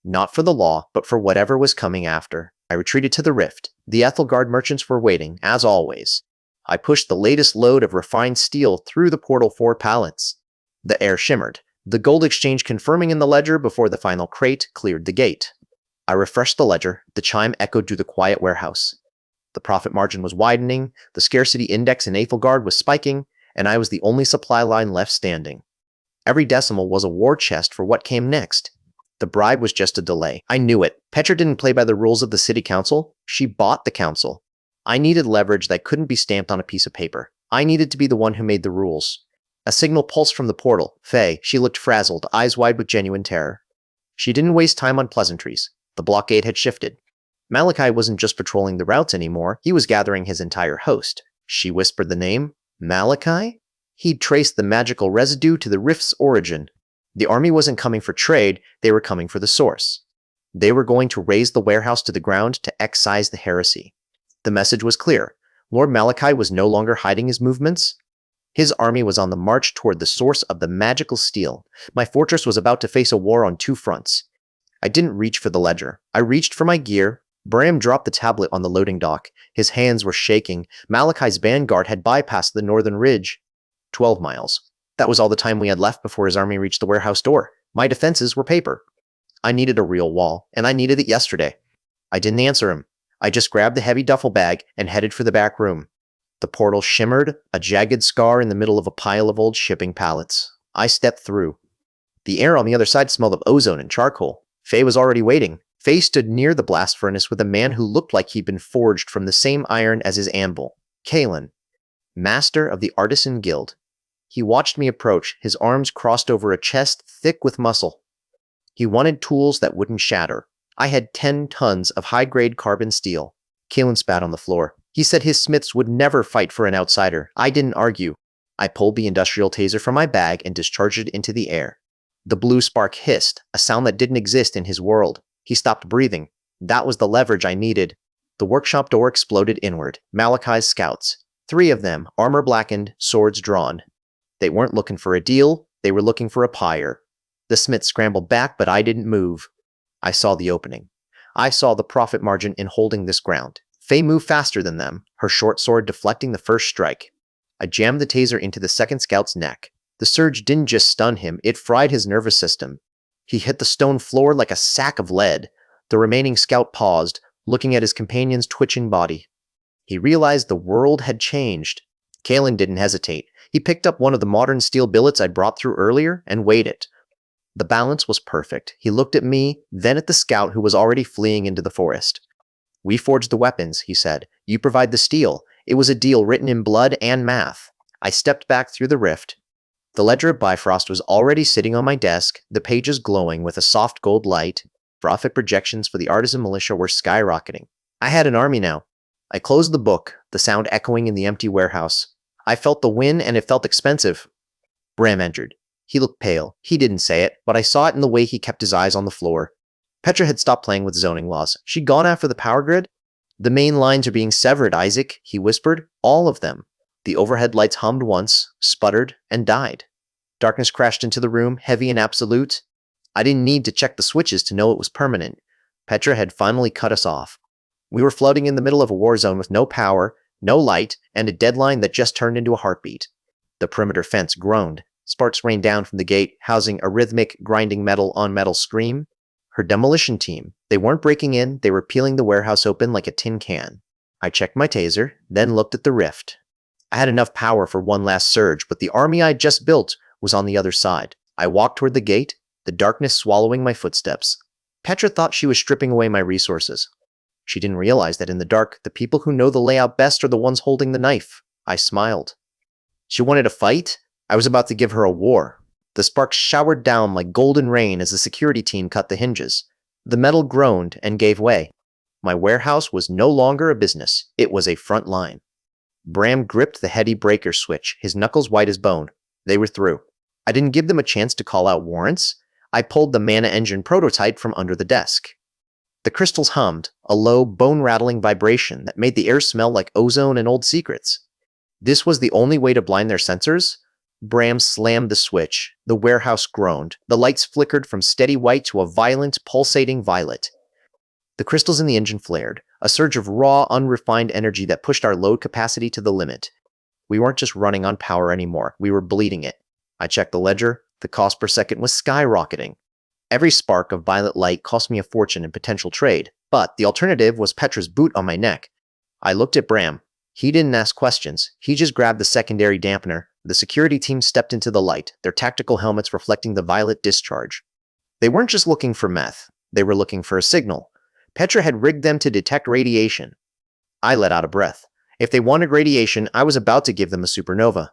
Not for the law, but for whatever was coming after. I retreated to the rift. The Ethelgard merchants were waiting, as always. I pushed the latest load of refined steel through the portal 4 pallets. The air shimmered. The gold exchange confirming in the ledger before the final crate cleared the gate. I refreshed the ledger. The chime echoed through the quiet warehouse. The profit margin was widening, the scarcity index in Ethelgard was spiking, and I was the only supply line left standing. Every decimal was a war chest for what came next. The bribe was just a delay. I knew it. Petra didn't play by the rules of the city council. She bought the council. I needed leverage that couldn't be stamped on a piece of paper. I needed to be the one who made the rules. A signal pulsed from the portal. Faye, she looked frazzled, eyes wide with genuine terror. She didn't waste time on pleasantries. The blockade had shifted. Malachi wasn't just patrolling the routes anymore, he was gathering his entire host. She whispered the name. Malachi? He'd traced the magical residue to the rift's origin. The army wasn't coming for trade, they were coming for the source. They were going to raze the warehouse to the ground to excise the heresy. The message was clear. Lord Malachi was no longer hiding his movements. His army was on the march toward the source of the magical steel. My fortress was about to face a war on two fronts. I didn't reach for the ledger. I reached for my gear. Bram dropped the tablet on the loading dock. His hands were shaking. Malachi's vanguard had bypassed the northern ridge. 12 miles. That was all the time we had left before his army reached the warehouse door. My defenses were paper. I needed a real wall, and I needed it yesterday. I didn't answer him. I just grabbed the heavy duffel bag and headed for the back room. The portal shimmered, a jagged scar in the middle of a pile of old shipping pallets. I stepped through. The air on the other side smelled of ozone and charcoal. Faye was already waiting. Faye stood near the blast furnace with a man who looked like he'd been forged from the same iron as his anvil. Kalen, master of the Artisan Guild. He watched me approach, his arms crossed over a chest thick with muscle. He wanted tools that wouldn't shatter. I had 10 tons of high-grade carbon steel. Kalen spat on the floor. He said his smiths would never fight for an outsider. I didn't argue. I pulled the industrial taser from my bag and discharged it into the air. The blue spark hissed, a sound that didn't exist in his world. He stopped breathing. That was the leverage I needed. The workshop door exploded inward. Malachi's scouts. 3 of them, armor blackened, swords drawn. They weren't looking for a deal, they were looking for a pyre. The smith scrambled back, but I didn't move. I saw the opening. I saw the profit margin in holding this ground. Faye moved faster than them, her short sword deflecting the first strike. I jammed the taser into the second scout's neck. The surge didn't just stun him, it fried his nervous system. He hit the stone floor like a sack of lead. The remaining scout paused, looking at his companion's twitching body. He realized the world had changed. Kalen didn't hesitate. He picked up one of the modern steel billets I'd brought through earlier and weighed it. The balance was perfect. He looked at me, then at the scout who was already fleeing into the forest. "We forged the weapons," he said. "You provide the steel." It was a deal written in blood and math. I stepped back through the rift. The ledger of Bifrost was already sitting on my desk, the pages glowing with a soft gold light. Profit projections for the artisan militia were skyrocketing. I had an army now. I closed the book, the sound echoing in the empty warehouse. I felt the win, and it felt expensive. Bram entered. He looked pale. He didn't say it, but I saw it in the way he kept his eyes on the floor. Petra had stopped playing with zoning laws. She'd gone after the power grid. "The main lines are being severed, Isaac," he whispered. "All of them." The overhead lights hummed once, sputtered, and died. Darkness crashed into the room, heavy and absolute. I didn't need to check the switches to know it was permanent. Petra had finally cut us off. We were floating in the middle of a war zone with no power, no light, and a deadline that just turned into a heartbeat. The perimeter fence groaned. Sparks rained down from the gate, housing a rhythmic, grinding metal-on-metal scream. Her demolition team. They weren't breaking in, they were peeling the warehouse open like a tin can. I checked my taser, then looked at the rift. I had enough power for one last surge, but the army I'd just built was on the other side. I walked toward the gate, the darkness swallowing my footsteps. Petra thought she was stripping away my resources. She didn't realize that in the dark, the people who know the layout best are the ones holding the knife. I smiled. She wanted a fight? I was about to give her a war. The sparks showered down like golden rain as the security team cut the hinges. The metal groaned and gave way. My warehouse was no longer a business. It was a front line. Bram gripped the heady breaker switch, his knuckles white as bone. They were through. I didn't give them a chance to call out warrants. I pulled the mana engine prototype from under the desk. The crystals hummed, a low, bone-rattling vibration that made the air smell like ozone and old secrets. This was the only way to blind their sensors? Bram slammed the switch. The warehouse groaned. The lights flickered from steady white to a violent, pulsating violet. The crystals in the engine flared, a surge of raw, unrefined energy that pushed our load capacity to the limit. We weren't just running on power anymore, we were bleeding it. I checked the ledger. The cost per second was skyrocketing. Every spark of violet light cost me a fortune in potential trade, but the alternative was Petra's boot on my neck. I looked at Bram. He didn't ask questions. He just grabbed the secondary dampener. The security team stepped into the light, their tactical helmets reflecting the violet discharge. They weren't just looking for meth. They were looking for a signal. Petra had rigged them to detect radiation. I let out a breath. If they wanted radiation, I was about to give them a supernova.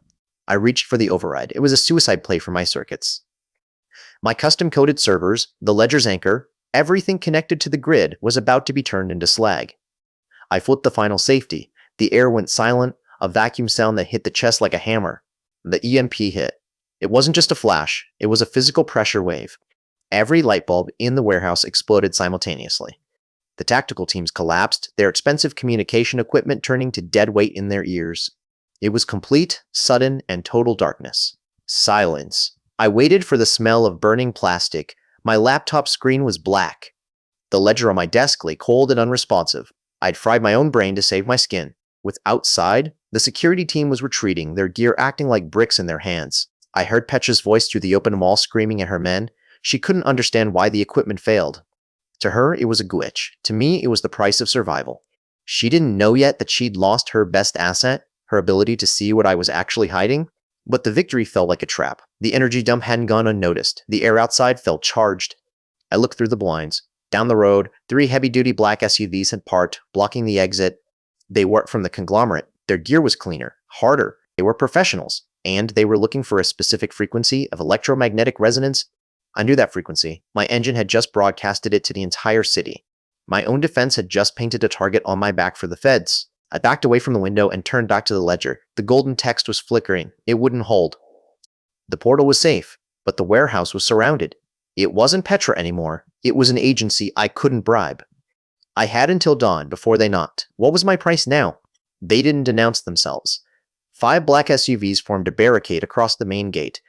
I reached for the override. It was a suicide play for my circuits. My custom-coded servers, the ledger's anchor, everything connected to the grid was about to be turned into slag. I flipped the final safety. The air went silent, a vacuum sound that hit the chest like a hammer. The EMP hit. It wasn't just a flash, it was a physical pressure wave. Every light bulb in the warehouse exploded simultaneously. The tactical teams collapsed, their expensive communication equipment turning to dead weight in their ears. It was complete, sudden, and total darkness. Silence. I waited for the smell of burning plastic. My laptop screen was black. The ledger on my desk lay cold and unresponsive. I'd fried my own brain to save my skin. With outside, the security team was retreating, their gear acting like bricks in their hands. I heard Petra's voice through the open wall screaming at her men. She couldn't understand why the equipment failed. To her, it was a glitch. To me, it was the price of survival. She didn't know yet that she'd lost her best asset, her ability to see what I was actually hiding. But the victory felt like a trap. The energy dump hadn't gone unnoticed. The air outside felt charged. I looked through the blinds. Down the road, 3 heavy-duty black SUVs had parked, blocking the exit. They weren't from the conglomerate. Their gear was cleaner, harder. They were professionals, and they were looking for a specific frequency of electromagnetic resonance. I knew that frequency. My engine had just broadcasted it to the entire city. My own defense had just painted a target on my back for the feds. I backed away from the window and turned back to the ledger. The golden text was flickering. It wouldn't hold. The portal was safe, but the warehouse was surrounded. It wasn't Petra anymore. It was an agency I couldn't bribe. I had until dawn before they knocked. What was my price now? They didn't announce themselves. 5 black SUVs formed a barricade across the main gate.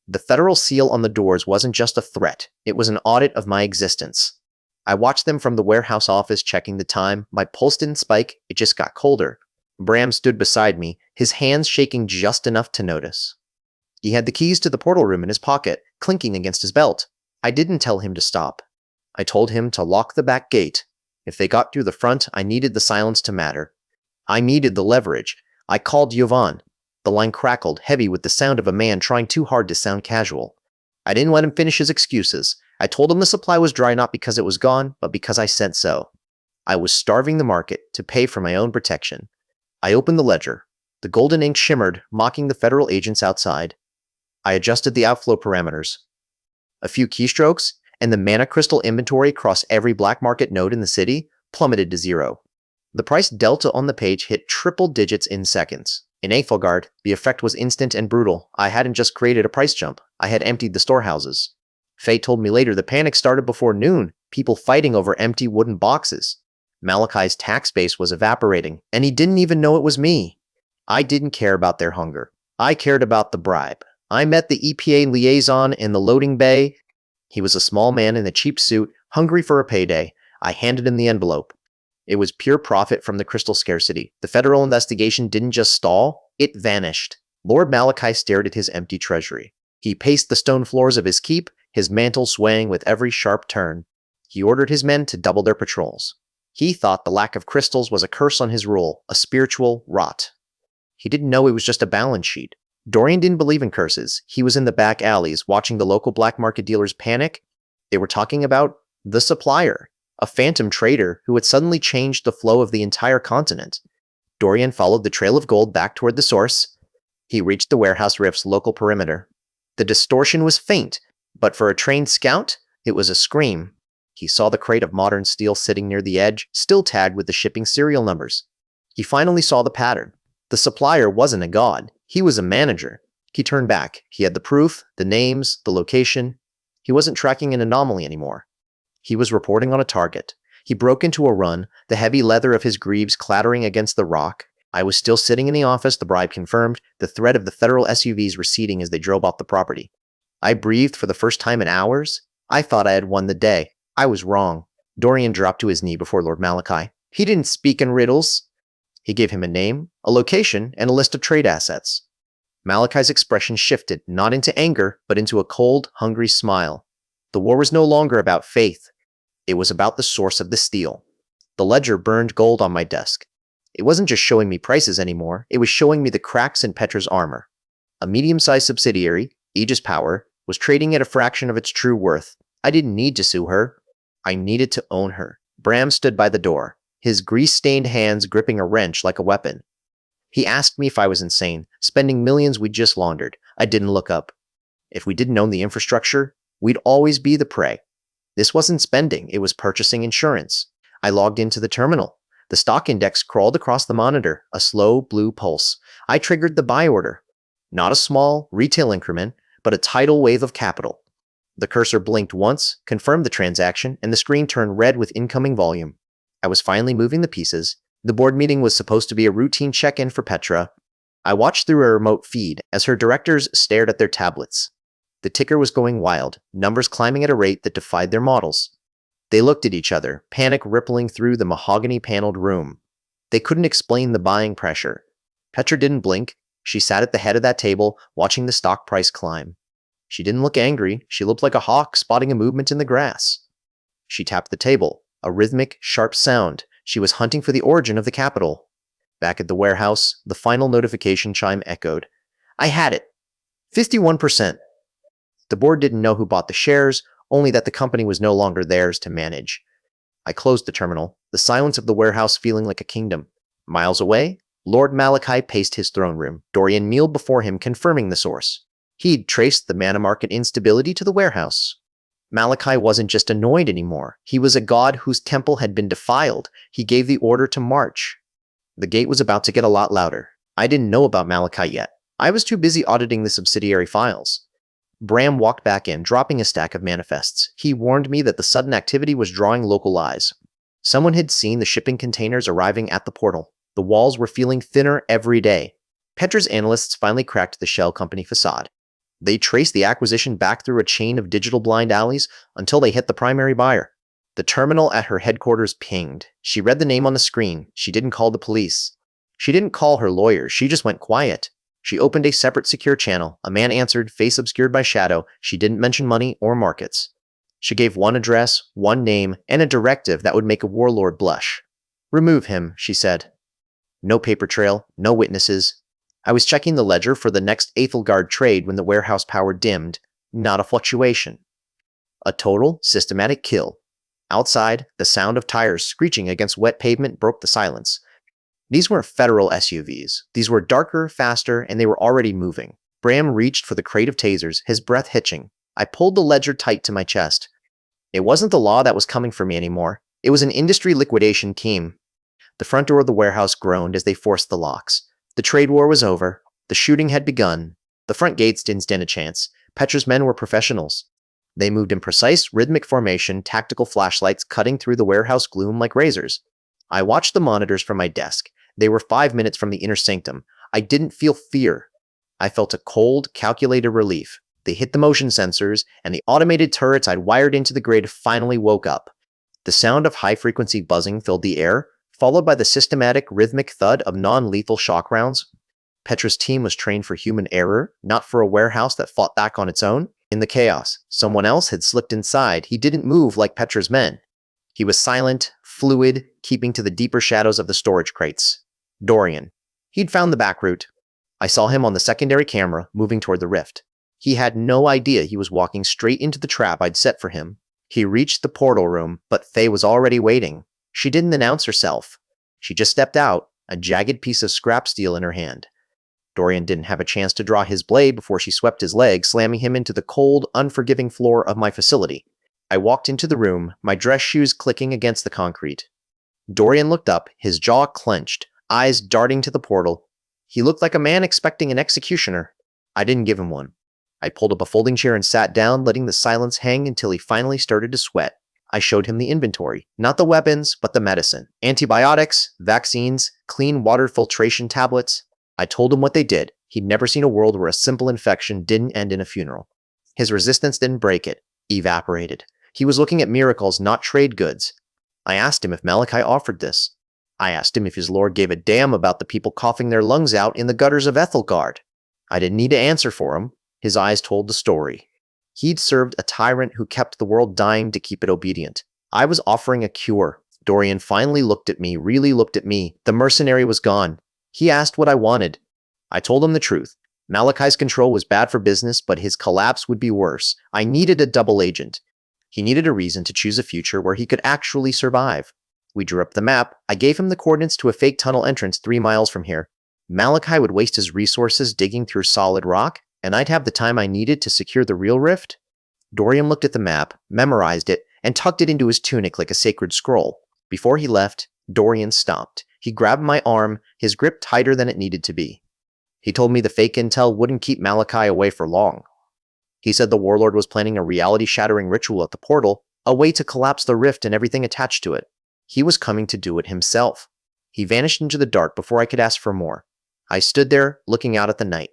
The federal seal on the doors wasn't just a threat. It was an audit of my existence. I watched them from the warehouse office checking the time. My pulse didn't spike, it just got colder. Bram stood beside me, his hands shaking just enough to notice. He had the keys to the portal room in his pocket, clinking against his belt. I didn't tell him to stop. I told him to lock the back gate. If they got through the front, I needed the silence to matter. I needed the leverage. I called Yovan. The line crackled, heavy with the sound of a man trying too hard to sound casual. I didn't let him finish his excuses. I told him the supply was dry not because it was gone, but because I said so. I was starving the market to pay for my own protection. I opened the ledger. The golden ink shimmered, mocking the federal agents outside. I adjusted the outflow parameters. A few keystrokes, and the mana crystal inventory across every black market node in the city plummeted to 0. The price delta on the page hit triple digits in seconds. In Aethelgard, the effect was instant and brutal. I hadn't just created a price jump, I had emptied the storehouses. Faye told me later the panic started before noon, people fighting over empty wooden boxes. Malachi's tax base was evaporating, and he didn't even know it was me. I didn't care about their hunger. I cared about the bribe. I met the EPA liaison in the loading bay. He was a small man in a cheap suit, hungry for a payday. I handed him the envelope. It was pure profit from the crystal scarcity. The federal investigation didn't just stall, it vanished. Lord Malachi stared at his empty treasury. He paced the stone floors of his keep, his mantle swaying with every sharp turn. He ordered his men to double their patrols. He thought the lack of crystals was a curse on his rule, a spiritual rot. He didn't know it was just a balance sheet. Dorian didn't believe in curses. He was in the back alleys, watching the local black market dealers panic. They were talking about the supplier, a phantom trader who had suddenly changed the flow of the entire continent. Dorian followed the trail of gold back toward the source. He reached the warehouse rift's local perimeter. The distortion was faint, but for a trained scout, it was a scream. He saw the crate of modern steel sitting near the edge, still tagged with the shipping serial numbers. He finally saw the pattern. The supplier wasn't a god. He was a manager. He turned back. He had the proof, the names, the location. He wasn't tracking an anomaly anymore. He was reporting on a target. He broke into a run, the heavy leather of his greaves clattering against the rock. I was still sitting in the office, the bribe confirmed, the threat of the federal SUVs receding as they drove off the property. I breathed for the first time in hours. I thought I had won the day. I was wrong. Dorian dropped to his knee before Lord Malachi. He didn't speak in riddles. He gave him a name, a location, and a list of trade assets. Malachi's expression shifted, not into anger, but into a cold, hungry smile. The war was no longer about faith. It was about the source of the steel. The ledger burned gold on my desk. It wasn't just showing me prices anymore, it was showing me the cracks in Petra's armor. A medium-sized subsidiary, Aegis Power, was trading at a fraction of its true worth. I didn't need to sue her. I needed to own her. Bram stood by the door, his grease-stained hands gripping a wrench like a weapon. He asked me if I was insane, spending millions we'd just laundered. I didn't look up. If we didn't own the infrastructure, we'd always be the prey. This wasn't spending, it was purchasing insurance. I logged into the terminal. The stock index crawled across the monitor, a slow blue pulse. I triggered the buy order. Not a small, retail increment, but a tidal wave of capital. The cursor blinked once, confirmed the transaction, and the screen turned red with incoming volume. I was finally moving the pieces. The board meeting was supposed to be a routine check-in for Petra. I watched through a remote feed as her directors stared at their tablets. The ticker was going wild, numbers climbing at a rate that defied their models. They looked at each other, panic rippling through the mahogany-paneled room. They couldn't explain the buying pressure. Petra didn't blink. She sat at the head of that table, watching the stock price climb. She didn't look angry. She looked like a hawk spotting a movement in the grass. She tapped the table, a rhythmic, sharp sound. She was hunting for the origin of the capital. Back at the warehouse, the final notification chime echoed. I had it. 51%. The board didn't know who bought the shares, only that the company was no longer theirs to manage. I closed the terminal, the silence of the warehouse feeling like a kingdom. Miles away, Lord Malachi paced his throne room. Dorian kneeled before him, confirming the source. He'd traced the mana market instability to the warehouse. Malachi wasn't just annoyed anymore. He was a god whose temple had been defiled. He gave the order to march. The gate was about to get a lot louder. I didn't know about Malachi yet. I was too busy auditing the subsidiary files. Bram walked back in, dropping a stack of manifests. He warned me that the sudden activity was drawing local eyes. Someone had seen the shipping containers arriving at the portal. The walls were feeling thinner every day. Petra's analysts finally cracked the shell company facade. They traced the acquisition back through a chain of digital blind alleys until they hit the primary buyer. The terminal at her headquarters pinged. She read the name on the screen. She didn't call the police. She didn't call her lawyers. She just went quiet. She opened a separate secure channel. A man answered, face obscured by shadow. She didn't mention money or markets. She gave one address, one name, and a directive that would make a warlord blush. Remove him, she said. No paper trail, no witnesses. I was checking the ledger for the next Aethelgard trade when the warehouse power dimmed. Not a fluctuation. A total, systematic kill. Outside, the sound of tires screeching against wet pavement broke the silence. These weren't federal SUVs. These were darker, faster, and they were already moving. Bram reached for the crate of tasers, his breath hitching. I pulled the ledger tight to my chest. It wasn't the law that was coming for me anymore. It was an industry liquidation team. The front door of the warehouse groaned as they forced the locks. The trade war was over. The shooting had begun. The front gates didn't stand a chance. Petra's men were professionals. They moved in precise, rhythmic formation, tactical flashlights cutting through the warehouse gloom like razors. I watched the monitors from my desk. They were 5 minutes from the inner sanctum. I didn't feel fear. I felt a cold, calculated relief. They hit the motion sensors, and the automated turrets I'd wired into the grid finally woke up. The sound of high-frequency buzzing filled the air, followed by the systematic, rhythmic thud of non-lethal shock rounds. Petra's team was trained for human error, not for a warehouse that fought back on its own. In the chaos, someone else had slipped inside. He didn't move like Petra's men. He was silent, fluid, keeping to the deeper shadows of the storage crates. Dorian. He'd found the back route. I saw him on the secondary camera, moving toward the rift. He had no idea he was walking straight into the trap I'd set for him. He reached the portal room, but Faye was already waiting. She didn't announce herself. She just stepped out, a jagged piece of scrap steel in her hand. Dorian didn't have a chance to draw his blade before she swept his leg, slamming him into the cold, unforgiving floor of my facility. I walked into the room, my dress shoes clicking against the concrete. Dorian looked up, his jaw clenched, eyes darting to the portal. He looked like a man expecting an executioner. I didn't give him one. I pulled up a folding chair and sat down, letting the silence hang until he finally started to sweat. I showed him the inventory, not the weapons, but the medicine. Antibiotics, vaccines, clean water filtration tablets. I told him what they did. He'd never seen a world where a simple infection didn't end in a funeral. His resistance didn't break it, evaporated. He was looking at miracles, not trade goods. I asked him if Malachi offered this. I asked him if his lord gave a damn about the people coughing their lungs out in the gutters of Ethelgard. I didn't need to answer for him. His eyes told the story. He'd served a tyrant who kept the world dying to keep it obedient. I was offering a cure. Dorian finally looked at me, really looked at me. The mercenary was gone. He asked what I wanted. I told him the truth. Malachi's control was bad for business, but his collapse would be worse. I needed a double agent. He needed a reason to choose a future where he could actually survive. We drew up the map. I gave him the coordinates to a fake tunnel entrance 3 miles from here. Malachi would waste his resources digging through solid rock, and I'd have the time I needed to secure the real rift. Dorian looked at the map, memorized it, and tucked it into his tunic like a sacred scroll. Before he left, Dorian stopped. He grabbed my arm, his grip tighter than it needed to be. He told me the fake intel wouldn't keep Malachi away for long. He said the warlord was planning a reality-shattering ritual at the portal, a way to collapse the rift and everything attached to it. He was coming to do it himself. He vanished into the dark before I could ask for more. I stood there, looking out at the night.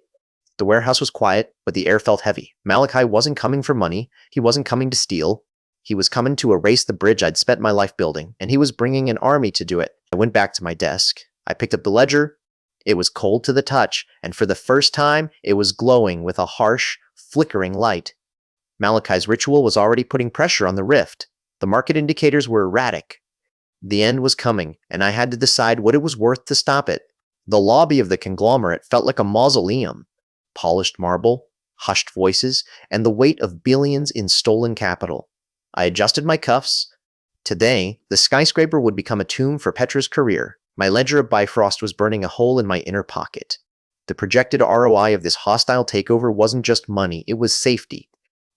The warehouse was quiet, but the air felt heavy. Malachi wasn't coming for money. He wasn't coming to steal. He was coming to erase the bridge I'd spent my life building, and he was bringing an army to do it. I went back to my desk. I picked up the ledger. It was cold to the touch, and for the first time, it was glowing with a harsh, flickering light. Malachi's ritual was already putting pressure on the rift. The market indicators were erratic. The end was coming, and I had to decide what it was worth to stop it. The lobby of the conglomerate felt like a mausoleum. Polished marble, hushed voices, and the weight of billions in stolen capital. I adjusted my cuffs. Today, the skyscraper would become a tomb for Petra's career. My ledger of Bifrost was burning a hole in my inner pocket. The projected ROI of this hostile takeover wasn't just money, it was safety.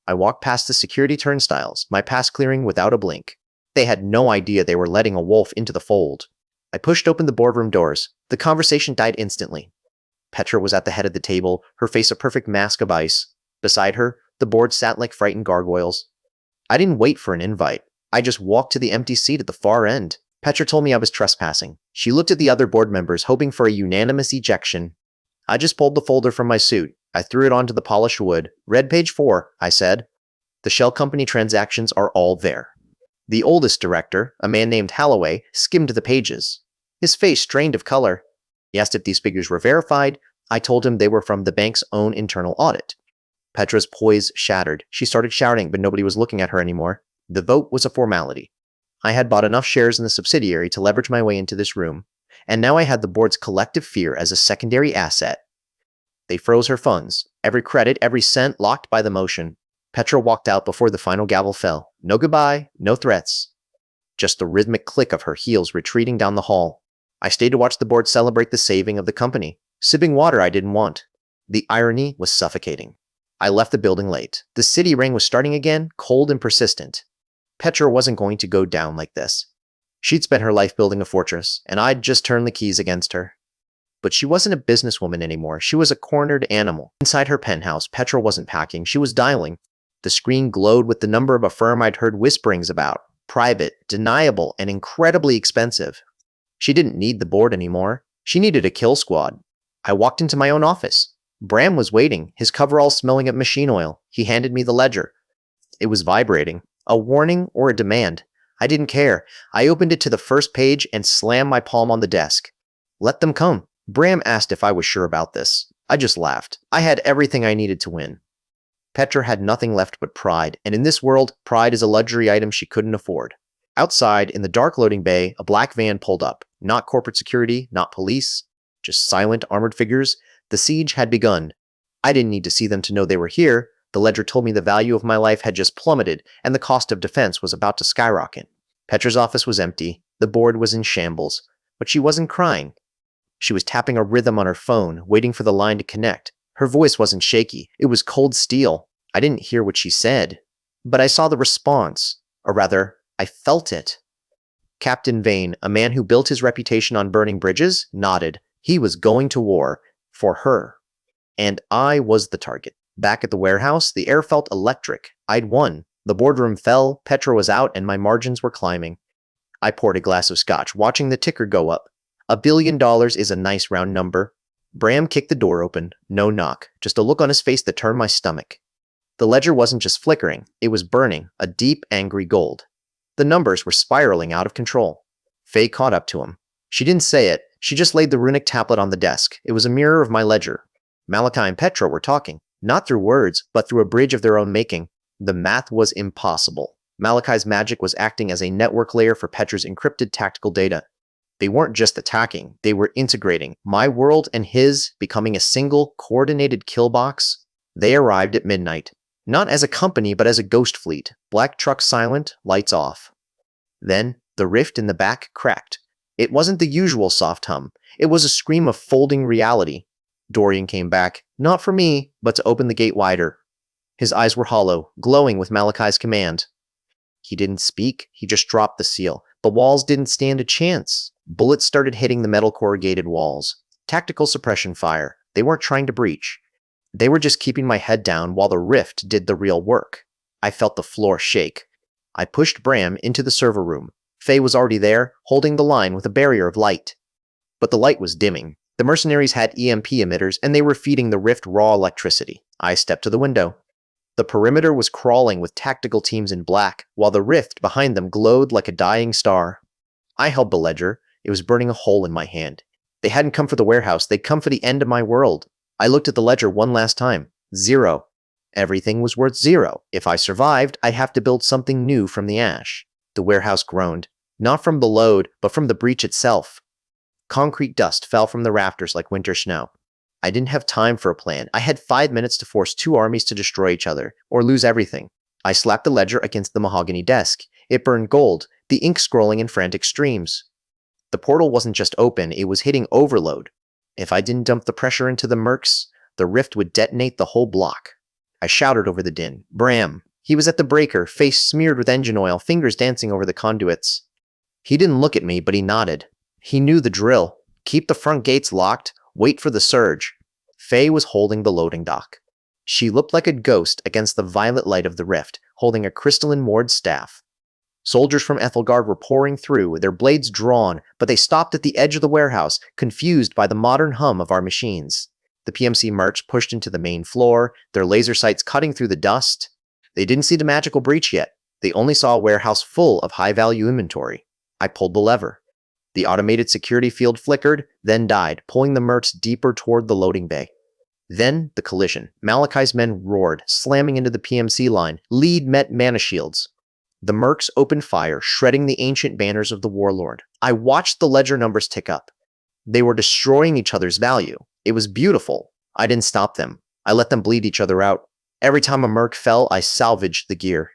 I walked past the security turnstiles, my pass clearing without a blink. They had no idea they were letting a wolf into the fold. I pushed open the boardroom doors. The conversation died instantly. Petra was at the head of the table, her face a perfect mask of ice. Beside her, the board sat like frightened gargoyles. I didn't wait for an invite. I just walked to the empty seat at the far end. Petra told me I was trespassing. She looked at the other board members, hoping for a unanimous ejection. I just pulled the folder from my suit. I threw it onto the polished wood. Read page 4, I said. The shell company transactions are all there. The oldest director, a man named Holloway, skimmed the pages. His face strained of color. He asked if these figures were verified. I told him they were from the bank's own internal audit. Petra's poise shattered. She started shouting, but nobody was looking at her anymore. The vote was a formality. I had bought enough shares in the subsidiary to leverage my way into this room, and now I had the board's collective fear as a secondary asset. They froze her funds, every credit, every cent locked by the motion. Petra walked out before the final gavel fell. No goodbye, no threats. Just the rhythmic click of her heels retreating down the hall. I stayed to watch the board celebrate the saving of the company, sipping water I didn't want. The irony was suffocating. I left the building late. The city ring was starting again, cold and persistent. Petra wasn't going to go down like this. She'd spent her life building a fortress, and I'd just turned the keys against her. But she wasn't a businesswoman anymore. She was a cornered animal. Inside her penthouse, Petra wasn't packing. She was dialing. The screen glowed with the number of a firm I'd heard whisperings about. Private, deniable, and incredibly expensive. She didn't need the board anymore. She needed a kill squad. I walked into my own office. Bram was waiting, his coveralls smelling of machine oil. He handed me the ledger. It was vibrating. A warning or a demand. I didn't care. I opened it to the first page and slammed my palm on the desk. Let them come. Bram asked if I was sure about this. I just laughed. I had everything I needed to win. Petra had nothing left but pride, and in this world, pride is a luxury item she couldn't afford. Outside, in the dark loading bay, a black van pulled up. Not corporate security, not police, just silent armored figures. The siege had begun. I didn't need to see them to know they were here. The ledger told me the value of my life had just plummeted, and the cost of defense was about to skyrocket. Petra's office was empty. The board was in shambles. But she wasn't crying. She was tapping a rhythm on her phone, waiting for the line to connect. Her voice wasn't shaky. It was cold steel. I didn't hear what she said, but I saw the response. Or rather, I felt it. Captain Vane, a man who built his reputation on burning bridges, nodded. He was going to war. For her. And I was the target. Back at the warehouse, the air felt electric. I'd won. The boardroom fell, Petra was out, and my margins were climbing. I poured a glass of scotch, watching the ticker go up. $1 billion is a nice round number. Bram kicked the door open. No knock. Just a look on his face that turned my stomach. The ledger wasn't just flickering. It was burning, a deep, angry gold. The numbers were spiraling out of control. Faye caught up to him. She didn't say it. She just laid the runic tablet on the desk. It was a mirror of my ledger. Malachi and Petra were talking, not through words, but through a bridge of their own making. The math was impossible. Malachi's magic was acting as a network layer for Petra's encrypted tactical data. They weren't just attacking, they were integrating, my world and his becoming a single, coordinated kill box. They arrived at midnight. Not as a company, but as a ghost fleet. Black truck silent, lights off. Then, the rift in the back cracked. It wasn't the usual soft hum. It was a scream of folding reality. Dorian came back, not for me, but to open the gate wider. His eyes were hollow, glowing with Malachi's command. He didn't speak, he just dropped the seal. The walls didn't stand a chance. Bullets started hitting the metal corrugated walls. Tactical suppression fire. They weren't trying to breach. They were just keeping my head down while the rift did the real work. I felt the floor shake. I pushed Bram into the server room. Faye was already there, holding the line with a barrier of light. But the light was dimming. The mercenaries had EMP emitters, and they were feeding the rift raw electricity. I stepped to the window. The perimeter was crawling with tactical teams in black, while the rift behind them glowed like a dying star. I held the ledger. It was burning a hole in my hand. They hadn't come for the warehouse, they'd come for the end of my world. I looked at the ledger one last time. 0. Everything was worth 0. If I survived, I'd have to build something new from the ash. The warehouse groaned. Not from the load, but from the breach itself. Concrete dust fell from the rafters like winter snow. I didn't have time for a plan. I had 5 minutes to force 2 armies to destroy each other, or lose everything. I slapped the ledger against the mahogany desk. It burned gold, the ink scrolling in frantic streams. The portal wasn't just open, it was hitting overload. If I didn't dump the pressure into the mercs, the rift would detonate the whole block. I shouted over the din. Bram. He was at the breaker, face smeared with engine oil, fingers dancing over the conduits. He didn't look at me, but he nodded. He knew the drill. Keep the front gates locked, wait for the surge. Faye was holding the loading dock. She looked like a ghost against the violet light of the rift, holding a crystalline moored staff. Soldiers from Ethelgard were pouring through, their blades drawn, but they stopped at the edge of the warehouse, confused by the modern hum of our machines. The PMC mercs pushed into the main floor, their laser sights cutting through the dust. They didn't see the magical breach yet. They only saw a warehouse full of high-value inventory. I pulled the lever. The automated security field flickered, then died, pulling the mercs deeper toward the loading bay. Then, the collision. Malachi's men roared, slamming into the PMC line. Lead met mana shields. The mercs opened fire, shredding the ancient banners of the warlord. I watched the ledger numbers tick up. They were destroying each other's value. It was beautiful. I didn't stop them. I let them bleed each other out. Every time a merc fell, I salvaged the gear.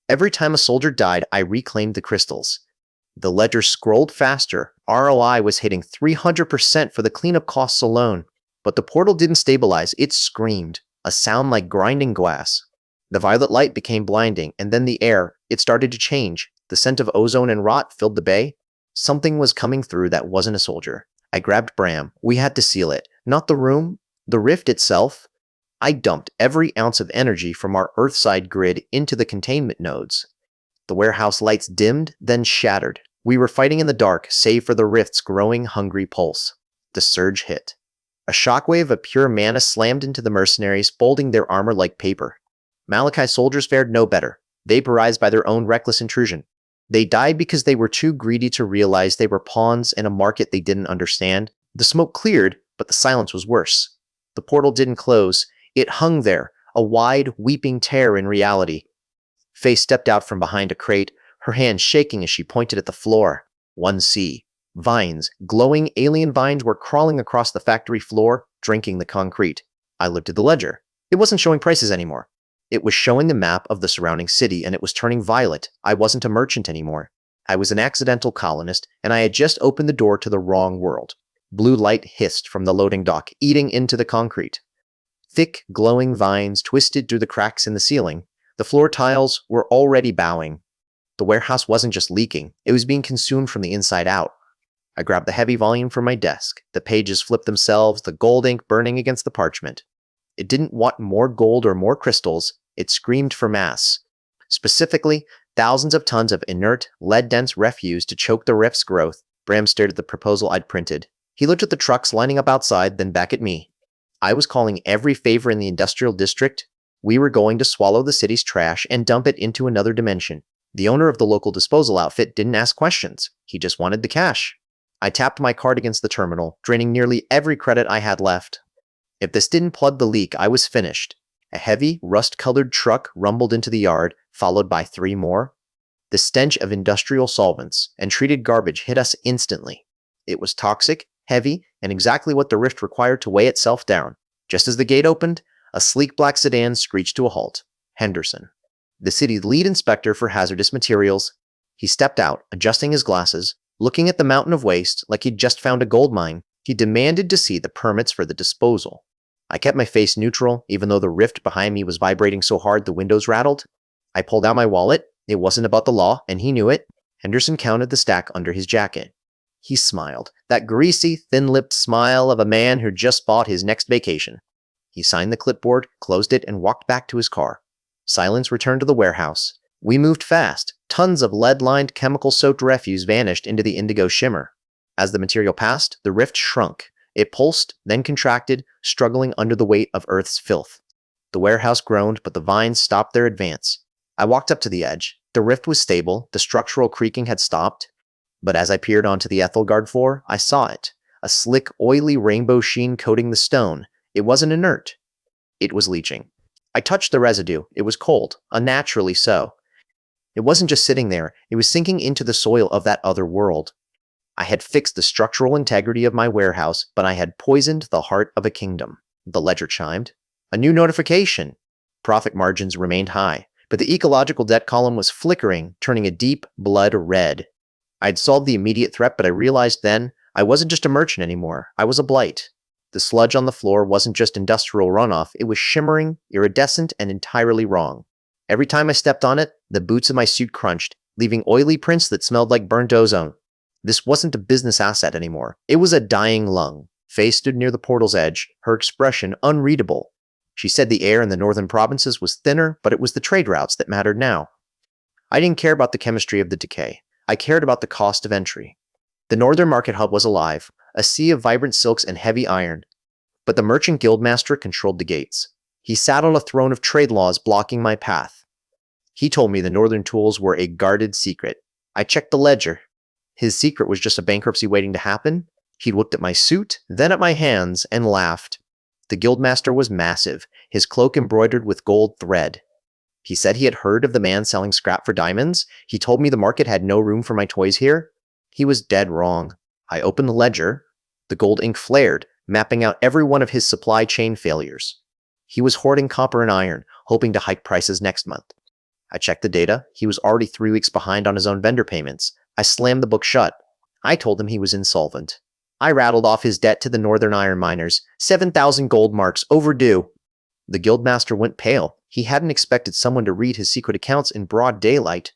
Every time a soldier died, I reclaimed the crystals. The ledger scrolled faster. ROI was hitting 300% for the cleanup costs alone. But the portal didn't stabilize. It screamed, a sound like grinding glass. The violet light became blinding, and then the air, it started to change. The scent of ozone and rot filled the bay. Something was coming through that wasn't a soldier. I grabbed Bram. We had to seal it. Not the room, the rift itself. I dumped every ounce of energy from our Earthside grid into the containment nodes. The warehouse lights dimmed, then shattered. We were fighting in the dark, save for the rift's growing, hungry pulse. The surge hit. A shockwave of pure mana slammed into the mercenaries, folding their armor like paper. Malachi's soldiers fared no better, vaporized by their own reckless intrusion. They died because they were too greedy to realize they were pawns in a market they didn't understand. The smoke cleared, but the silence was worse. The portal didn't close. It hung there, a wide, weeping tear in reality. Faye stepped out from behind a crate, her hand shaking as she pointed at the floor. 1C. Vines, glowing alien vines were crawling across the factory floor, drinking the concrete. I lifted the ledger. It wasn't showing prices anymore. It was showing the map of the surrounding city, and it was turning violet. I wasn't a merchant anymore. I was an accidental colonist, and I had just opened the door to the wrong world. Blue light hissed from the loading dock, eating into the concrete. Thick, glowing vines twisted through the cracks in the ceiling. The floor tiles were already bowing. The warehouse wasn't just leaking, it was being consumed from the inside out. I grabbed the heavy volume from my desk. The pages flipped themselves, the gold ink burning against the parchment. It didn't want more gold or more crystals, it screamed for mass. Specifically, thousands of tons of inert, lead-dense refuse to choke the rift's growth. Bram stared at the proposal I'd printed. He looked at the trucks lining up outside, then back at me. I was calling every favor in the industrial district. We were going to swallow the city's trash and dump it into another dimension. The owner of the local disposal outfit didn't ask questions. He just wanted the cash. I tapped my card against the terminal, draining nearly every credit I had left. If this didn't plug the leak, I was finished. A heavy, rust-colored truck rumbled into the yard, followed by 3 more. The stench of industrial solvents and treated garbage hit us instantly. It was toxic, heavy, and exactly what the rift required to weigh itself down. Just as the gate opened, a sleek black sedan screeched to a halt. Henderson, the city's lead inspector for hazardous materials. He stepped out, adjusting his glasses, looking at the mountain of waste like he'd just found a gold mine. He demanded to see the permits for the disposal. I kept my face neutral, even though the rift behind me was vibrating so hard the windows rattled. I pulled out my wallet. It wasn't about the law, and he knew it. Henderson counted the stack under his jacket. He smiled, that greasy, thin-lipped smile of a man who just bought his next vacation. He signed the clipboard, closed it, and walked back to his car. Silence returned to the warehouse. We moved fast. Tons of lead-lined, chemical-soaked refuse vanished into the indigo shimmer. As the material passed, the rift shrunk. It pulsed, then contracted, struggling under the weight of Earth's filth. The warehouse groaned, but the vines stopped their advance. I walked up to the edge. The rift was stable, the structural creaking had stopped. But as I peered onto the Ethelgard floor, I saw it. A slick, oily rainbow sheen coating the stone. It wasn't inert. It was leaching. I touched the residue. It was cold, unnaturally so. It wasn't just sitting there, it was sinking into the soil of that other world. I had fixed the structural integrity of my warehouse, but I had poisoned the heart of a kingdom. The ledger chimed. A new notification. Profit margins remained high, but the ecological debt column was flickering, turning a deep blood red. I'd solved the immediate threat, but I realized then I wasn't just a merchant anymore. I was a blight. The sludge on the floor wasn't just industrial runoff, it was shimmering, iridescent, and entirely wrong. Every time I stepped on it, the boots of my suit crunched, leaving oily prints that smelled like burnt ozone. This wasn't a business asset anymore. It was a dying lung. Faye stood near the portal's edge, her expression unreadable. She said the air in the northern provinces was thinner, but it was the trade routes that mattered now. I didn't care about the chemistry of the decay. I cared about the cost of entry. The northern market hub was alive, a sea of vibrant silks and heavy iron. But the merchant guildmaster controlled the gates. He sat on a throne of trade laws blocking my path. He told me the northern tools were a guarded secret. I checked the ledger. His secret was just a bankruptcy waiting to happen. He looked at my suit, then at my hands, and laughed. The guildmaster was massive, his cloak embroidered with gold thread. He said he had heard of the man selling scrap for diamonds. He told me the market had no room for my toys here. He was dead wrong. I opened the ledger. The gold ink flared, mapping out every one of his supply chain failures. He was hoarding copper and iron, hoping to hike prices next month. I checked the data. He was already 3 weeks behind on his own vendor payments. I slammed the book shut. I told him he was insolvent. I rattled off his debt to the northern iron miners, 7,000 gold marks overdue. The guildmaster went pale. He hadn't expected someone to read his secret accounts in broad daylight.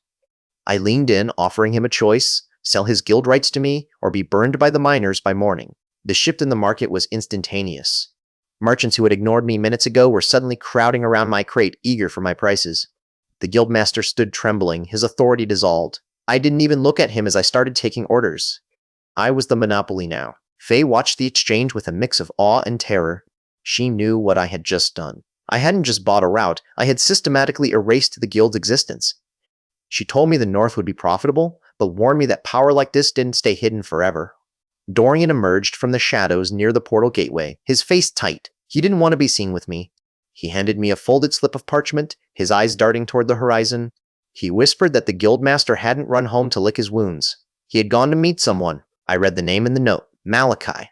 I leaned in, offering him a choice, sell his guild rights to me, or be burned by the miners by morning. The shift in the market was instantaneous. Merchants who had ignored me minutes ago were suddenly crowding around my crate, eager for my prices. The guildmaster stood trembling, his authority dissolved. I didn't even look at him as I started taking orders. I was the monopoly now. Faye watched the exchange with a mix of awe and terror. She knew what I had just done. I hadn't just bought a route, I had systematically erased the guild's existence. She told me the North would be profitable, but warned me that power like this didn't stay hidden forever. Dorian emerged from the shadows near the portal gateway, his face tight. He didn't want to be seen with me. He handed me a folded slip of parchment, his eyes darting toward the horizon. He whispered that the guildmaster hadn't run home to lick his wounds. He had gone to meet someone. I read the name in the note, Malachi.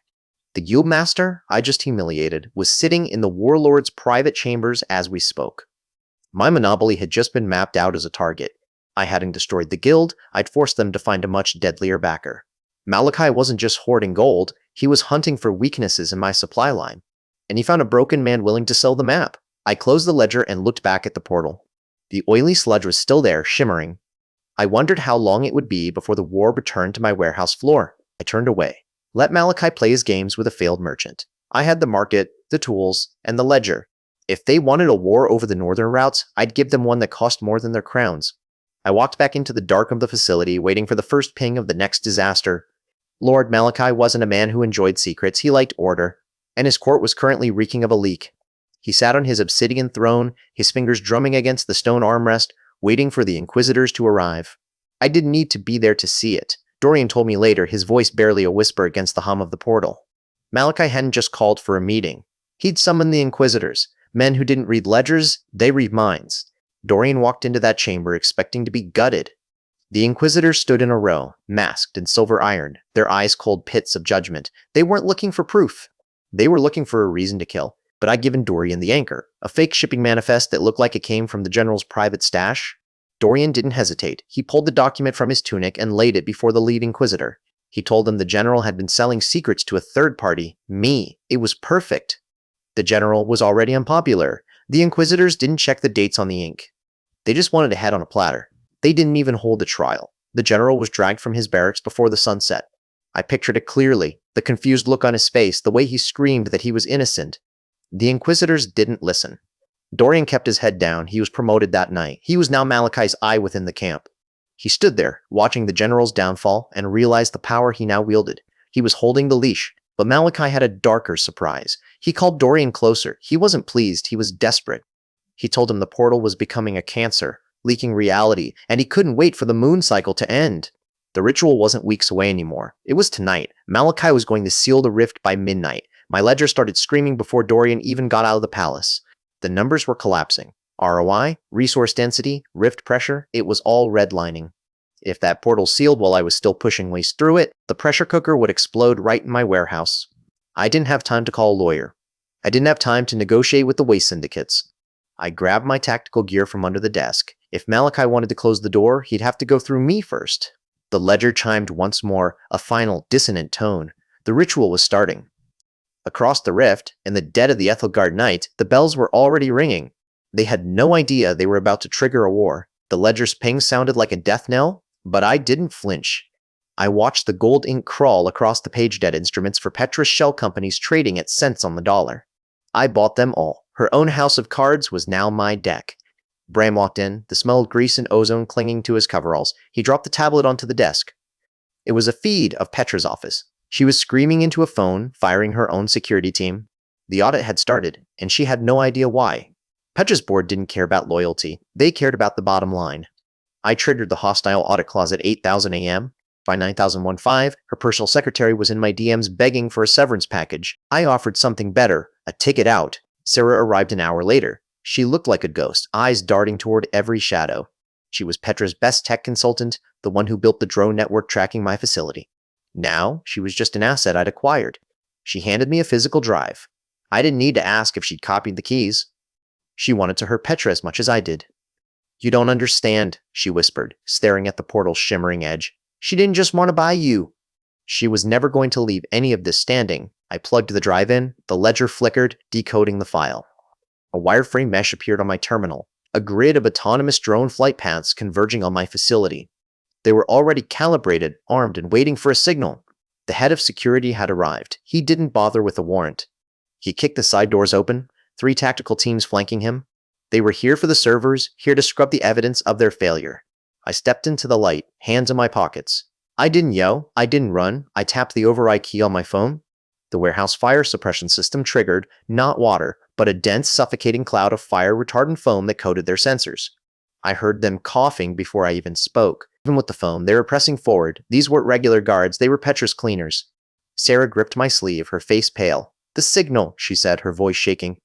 The guildmaster, I just humiliated, was sitting in the warlord's private chambers as we spoke. My monopoly had just been mapped out as a target. I hadn't destroyed the guild, I'd forced them to find a much deadlier backer. Malachi wasn't just hoarding gold, he was hunting for weaknesses in my supply line. And he found a broken man willing to sell the map. I closed the ledger and looked back at the portal. The oily sludge was still there, shimmering. I wondered how long it would be before the war returned to my warehouse floor. I turned away. Let Malachi play his games with a failed merchant. I had the market, the tools, and the ledger. If they wanted a war over the northern routes, I'd give them one that cost more than their crowns. I walked back into the dark of the facility, waiting for the first ping of the next disaster. Lord Malachi wasn't a man who enjoyed secrets, he liked order, and his court was currently reeking of a leak. He sat on his obsidian throne, his fingers drumming against the stone armrest, waiting for the inquisitors to arrive. I didn't need to be there to see it. Dorian told me later, his voice barely a whisper against the hum of the portal. Malachi hadn't just called for a meeting. He'd summoned the Inquisitors, men who didn't read ledgers, they read minds. Dorian walked into that chamber expecting to be gutted. The Inquisitors stood in a row, masked and silver-ironed, their eyes cold pits of judgment. They weren't looking for proof. They were looking for a reason to kill. But I'd given Dorian the anchor, a fake shipping manifest that looked like it came from the General's private stash. Dorian didn't hesitate. He pulled the document from his tunic and laid it before the lead Inquisitor. He told him the General had been selling secrets to a third party, me. It was perfect. The General was already unpopular. The Inquisitors didn't check the dates on the ink. They just wanted a head on a platter. They didn't even hold a trial. The General was dragged from his barracks before the sun set. I pictured it clearly, the confused look on his face, the way he screamed that he was innocent. The Inquisitors didn't listen. Dorian kept his head down. He was promoted that night. He was now Malachi's eye within the camp. He stood there, watching the General's downfall, and realized the power he now wielded. He was holding the leash, but Malachi had a darker surprise. He called Dorian closer. He wasn't pleased. He was desperate. He told him the portal was becoming a cancer, leaking reality, and he couldn't wait for the moon cycle to end. The ritual wasn't weeks away anymore. It was tonight. Malachi was going to seal the rift by midnight. My ledger started screaming before Dorian even got out of the palace. The numbers were collapsing. ROI, resource density, rift pressure, it was all redlining. If that portal sealed while I was still pushing waste through it, the pressure cooker would explode right in my warehouse. I didn't have time to call a lawyer. I didn't have time to negotiate with the waste syndicates. I grabbed my tactical gear from under the desk. If Malachi wanted to close the door, he'd have to go through me first. The ledger chimed once more, a final, dissonant tone. The ritual was starting. Across the rift, in the dead of the Ethelgard night, the bells were already ringing. They had no idea they were about to trigger a war. The ledger's ping sounded like a death knell, but I didn't flinch. I watched the gold ink crawl across the page dead instruments for Petra's shell companies trading at cents on the dollar. I bought them all. Her own house of cards was now my deck. Bram walked in, the smell of grease and ozone clinging to his coveralls. He dropped the tablet onto the desk. It was a feed of Petra's office. She was screaming into a phone, firing her own security team. The audit had started, and she had no idea why. Petra's board didn't care about loyalty. They cared about the bottom line. I triggered the hostile audit clause at 8,000 AM. By 9,015, her personal secretary was in my DMs begging for a severance package. I offered something better, a ticket out. Sarah arrived an hour later. She looked like a ghost, eyes darting toward every shadow. She was Petra's best tech consultant, the one who built the drone network tracking my facility. Now, she was just an asset I'd acquired. She handed me a physical drive. I didn't need to ask if she'd copied the keys. She wanted to hurt Petra as much as I did. "You don't understand," she whispered, staring at the portal's shimmering edge. "She didn't just want to buy you." She was never going to leave any of this standing. I plugged the drive in, the ledger flickered, decoding the file. A wireframe mesh appeared on my terminal, a grid of autonomous drone flight paths converging on my facility. They were already calibrated, armed, and waiting for a signal. The head of security had arrived. He didn't bother with a warrant. He kicked the side doors open, 3 tactical teams flanking him. They were here for the servers, here to scrub the evidence of their failure. I stepped into the light, hands in my pockets. I didn't yell, I didn't run, I tapped the override key on my phone. The warehouse fire suppression system triggered, not water, but a dense, suffocating cloud of fire-retardant foam that coated their sensors. I heard them coughing before I even spoke. Even with the foam, they were pressing forward. These weren't regular guards, they were Petra's cleaners. Sarah gripped my sleeve, her face pale. "The signal," she said, her voice shaking.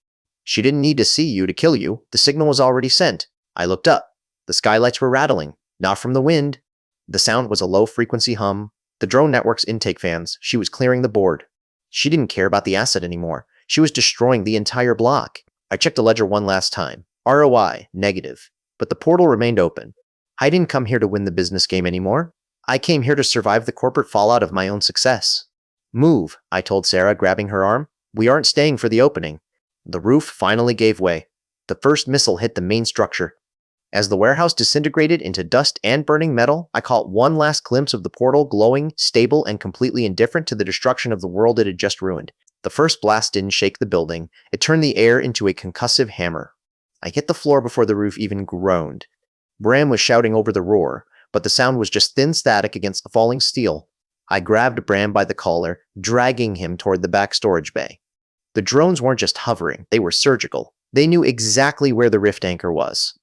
"She didn't need to see you to kill you. The signal was already sent." I looked up. The skylights were rattling. Not from the wind. The sound was a low-frequency hum. The drone network's intake fans. She was clearing the board. She didn't care about the asset anymore. She was destroying the entire block. I checked the ledger one last time. ROI, negative. But the portal remained open. I didn't come here to win the business game anymore. I came here to survive the corporate fallout of my own success. "Move," I told Sarah, grabbing her arm. "We aren't staying for the opening." The roof finally gave way. The first missile hit the main structure. As the warehouse disintegrated into dust and burning metal, I caught one last glimpse of the portal glowing, stable, and completely indifferent to the destruction of the world it had just ruined. The first blast didn't shake the building. It turned the air into a concussive hammer. I hit the floor before the roof even groaned. Bram was shouting over the roar, but the sound was just thin static against the falling steel. I grabbed Bram by the collar, dragging him toward the back storage bay. The drones weren't just hovering, they were surgical. They knew exactly where the rift anchor was.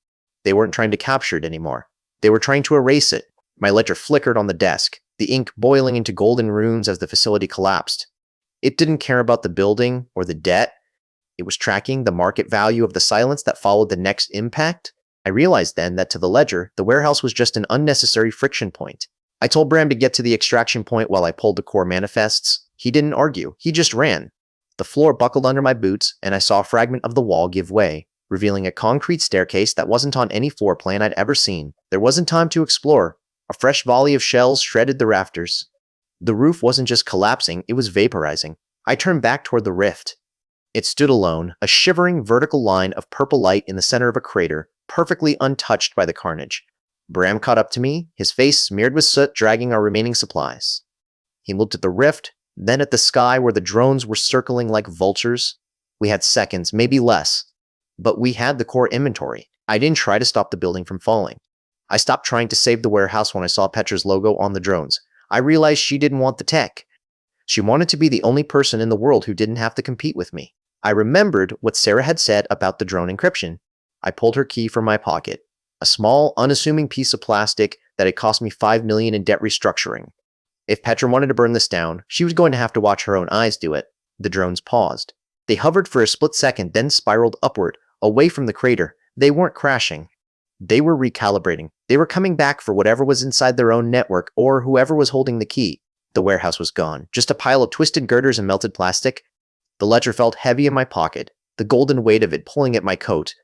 They weren't trying to capture it anymore. They were trying to erase it. My ledger flickered on the desk, the ink boiling into golden runes as the facility collapsed. It didn't care about the building or the debt. It was tracking the market value of the silence that followed the next impact. I realized then that to the ledger, the warehouse was just an unnecessary friction point. I told Bram to get to the extraction point while I pulled the core manifests. He didn't argue, he just ran. The floor buckled under my boots, and I saw a fragment of the wall give way, revealing a concrete staircase that wasn't on any floor plan I'd ever seen. There wasn't time to explore. A fresh volley of shells shredded the rafters. The roof wasn't just collapsing, it was vaporizing. I turned back toward the rift. It stood alone, a shivering vertical line of purple light in the center of a crater, perfectly untouched by the carnage. Bram caught up to me, his face smeared with soot dragging our remaining supplies. He looked at the rift, then at the sky where the drones were circling like vultures. We had seconds, maybe less. But we had the core inventory. I didn't try to stop the building from falling. I stopped trying to save the warehouse when I saw Petra's logo on the drones. I realized she didn't want the tech. She wanted to be the only person in the world who didn't have to compete with me. I remembered what Sarah had said about the drone encryption. I pulled her key from my pocket. A small, unassuming piece of plastic that had cost me $5 million in debt restructuring. If Petra wanted to burn this down, she was going to have to watch her own eyes do it. The drones paused. They hovered for a split second, then spiraled upward, away from the crater. They weren't crashing. They were recalibrating. They were coming back for whatever was inside their own network, or whoever was holding the key. The warehouse was gone. Just a pile of twisted girders and melted plastic. The ledger felt heavy in my pocket, the golden weight of it pulling at my coat.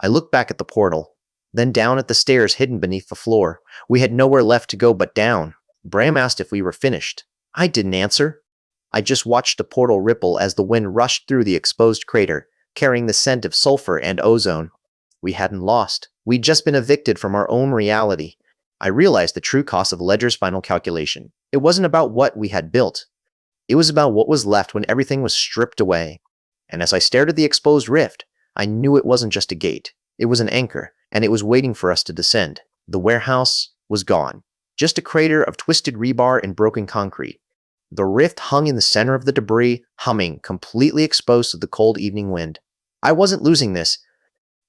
I looked back at the portal, then down at the stairs hidden beneath the floor. We had nowhere left to go but down. Bram asked if we were finished. I didn't answer. I just watched the portal ripple as the wind rushed through the exposed crater, carrying the scent of sulfur and ozone. We hadn't lost. We'd just been evicted from our own reality. I realized the true cost of the ledger's final calculation. It wasn't about what we had built. It was about what was left when everything was stripped away. And as I stared at the exposed rift, I knew it wasn't just a gate. It was an anchor, and it was waiting for us to descend. The warehouse was gone. Just a crater of twisted rebar and broken concrete. The rift hung in the center of the debris, humming, completely exposed to the cold evening wind. I wasn't losing this.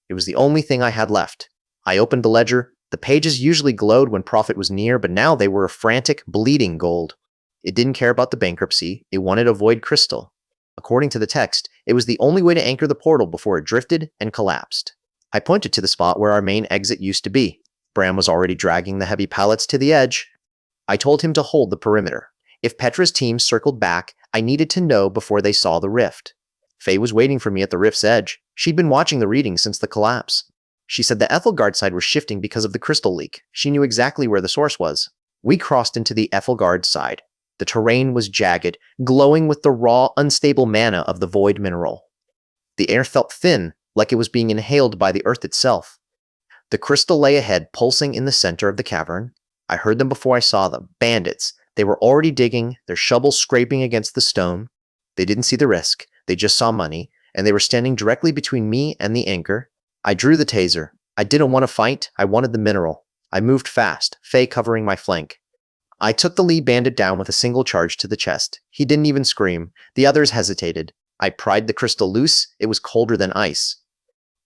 It was the only thing I had left. I opened the ledger. The pages usually glowed when profit was near, but now they were a frantic, bleeding gold. It didn't care about the bankruptcy. It wanted a void crystal. According to the text, it was the only way to anchor the portal before it drifted and collapsed. I pointed to the spot where our main exit used to be. Bram was already dragging the heavy pallets to the edge. I told him to hold the perimeter. If Petra's team circled back, I needed to know before they saw the rift. Faye was waiting for me at the rift's edge. She'd been watching the readings since the collapse. She said the Ethelgard side was shifting because of the crystal leak. She knew exactly where the source was. We crossed into the Ethelgard side. The terrain was jagged, glowing with the raw, unstable mana of the void mineral. The air felt thin, like it was being inhaled by the earth itself. The crystal lay ahead, pulsing in the center of the cavern. I heard them before I saw them. Bandits. They were already digging, their shovels scraping against the stone. They didn't see the risk. They just saw money, and they were standing directly between me and the anchor. I drew the taser. I didn't want to fight. I wanted the mineral. I moved fast, Faye covering my flank. I took the lead bandit down with a single charge to the chest. He didn't even scream. The others hesitated. I pried the crystal loose. It was colder than ice.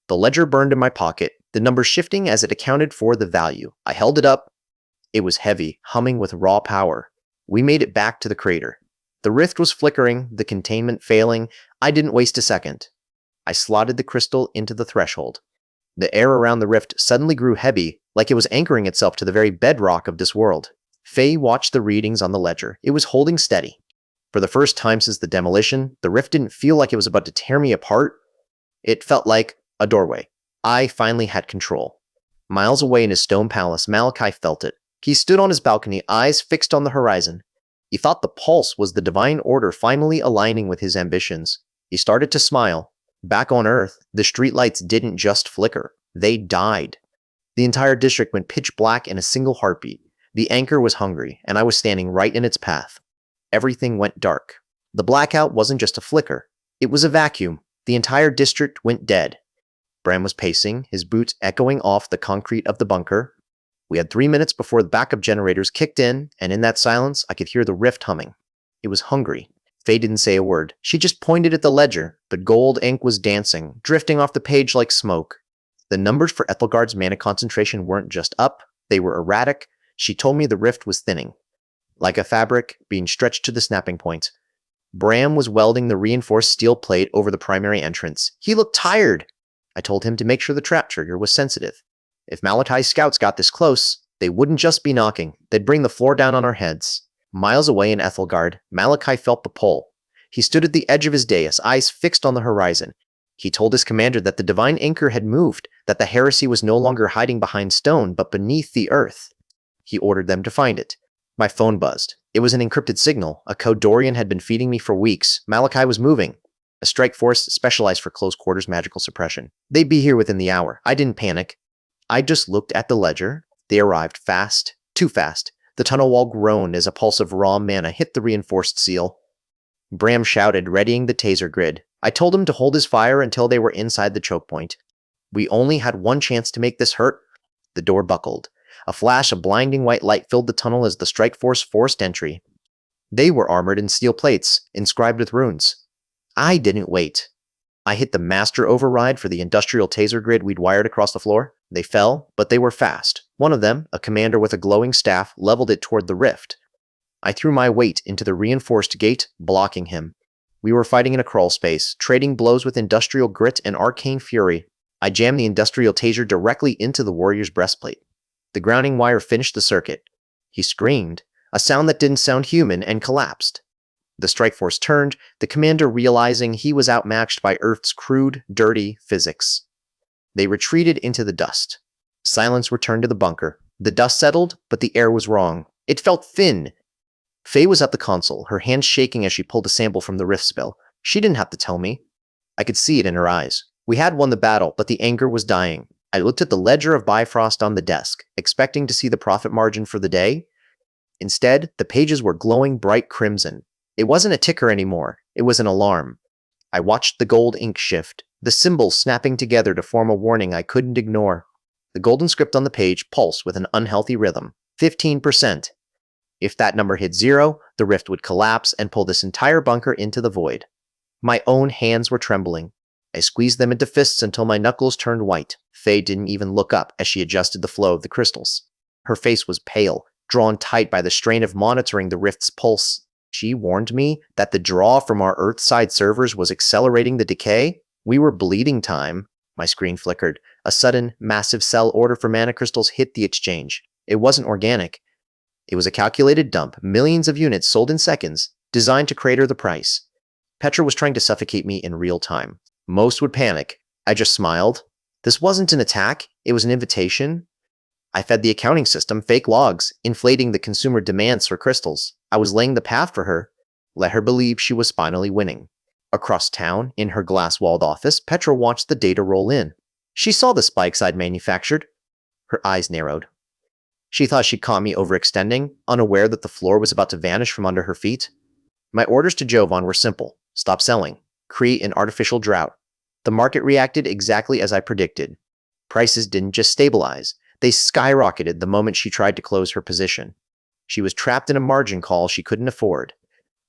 The ledger burned in my pocket, the number shifting as it accounted for the value. I held it up. It was heavy, humming with raw power. We made it back to the crater. The rift was flickering, the containment failing. I didn't waste a second. I slotted the crystal into the threshold. The air around the rift suddenly grew heavy, like it was anchoring itself to the very bedrock of this world. Faye watched the readings on the ledger. It was holding steady. For the first time since the demolition, the rift didn't feel like it was about to tear me apart. It felt like a doorway. I finally had control. Miles away in his stone palace, Malachi felt it. He stood on his balcony, eyes fixed on the horizon. He thought the pulse was the divine order finally aligning with his ambitions. He started to smile. Back on Earth, the streetlights didn't just flicker. They died. The entire district went pitch black in a single heartbeat. The anchor was hungry, and I was standing right in its path. Everything went dark. The blackout wasn't just a flicker. It was a vacuum. The entire district went dead. Bram was pacing, his boots echoing off the concrete of the bunker. We had 3 minutes before the backup generators kicked in, and in that silence, I could hear the rift humming. It was hungry. Faye didn't say a word. She just pointed at the ledger. The gold ink was dancing, drifting off the page like smoke. The numbers for Ethelgard's mana concentration weren't just up, they were erratic. She told me the rift was thinning. Like a fabric, being stretched to the snapping point. Bram was welding the reinforced steel plate over the primary entrance. He looked tired. I told him to make sure the trap trigger was sensitive. If Malachi's scouts got this close, they wouldn't just be knocking, they'd bring the floor down on our heads. Miles away in Ethelgard, Malachi felt the pull. He stood at the edge of his dais, eyes fixed on the horizon. He told his commander that the divine anchor had moved, that the heresy was no longer hiding behind stone, but beneath the earth. He ordered them to find it. My phone buzzed. It was an encrypted signal, a code Dorian had been feeding me for weeks. Malachi was moving. A strike force specialized for close quarters magical suppression. They'd be here within the hour. I didn't panic. I just looked at the ledger. They arrived fast. Too fast. The tunnel wall groaned as a pulse of raw mana hit the reinforced seal. Bram shouted, readying the taser grid. I told him to hold his fire until they were inside the choke point. We only had one chance to make this hurt. The door buckled. A flash of blinding white light filled the tunnel as the strike force forced entry. They were armored in steel plates, inscribed with runes. I didn't wait. I hit the master override for the industrial taser grid we'd wired across the floor. They fell, but they were fast. One of them, a commander with a glowing staff, leveled it toward the rift. I threw my weight into the reinforced gate, blocking him. We were fighting in a crawl space, trading blows with industrial grit and arcane fury. I jammed the industrial taser directly into the warrior's breastplate. The grounding wire finished the circuit. He screamed, a sound that didn't sound human, and collapsed. The strike force turned, the commander realizing he was outmatched by Earth's crude, dirty physics. They retreated into the dust. Silence returned to the bunker. The dust settled, but the air was wrong. It felt thin. Faye was at the console, her hands shaking as she pulled a sample from the rift spell. She didn't have to tell me. I could see it in her eyes. We had won the battle, but the anger was dying. I looked at the ledger of Bifrost on the desk, expecting to see the profit margin for the day. Instead, the pages were glowing bright crimson. It wasn't a ticker anymore. It was an alarm. I watched the gold ink shift, the symbols snapping together to form a warning I couldn't ignore. The golden script on the page pulsed with an unhealthy rhythm. 15%. If that number hit 0, the rift would collapse and pull this entire bunker into the void. My own hands were trembling. I squeezed them into fists until my knuckles turned white. Faye didn't even look up as she adjusted the flow of the crystals. Her face was pale, drawn tight by the strain of monitoring the rift's pulse. She warned me that the draw from our Earthside servers was accelerating the decay. We were bleeding time. My screen flickered. A sudden, massive sell order for mana crystals hit the exchange. It wasn't organic. It was a calculated dump, millions of units sold in seconds, designed to crater the price. Petra was trying to suffocate me in real time. Most would panic. I just smiled. This wasn't an attack, it was an invitation. I fed the accounting system fake logs, inflating the consumer demands for crystals. I was laying the path for her. Let her believe she was finally winning. Across town, in her glass-walled office, Petra watched the data roll in. She saw the spikes I'd manufactured. Her eyes narrowed. She thought she'd caught me overextending, unaware that the floor was about to vanish from under her feet. My orders to Jovan were simple. Stop selling. Create an artificial drought. The market reacted exactly as I predicted. Prices didn't just stabilize. They skyrocketed the moment she tried to close her position. She was trapped in a margin call she couldn't afford.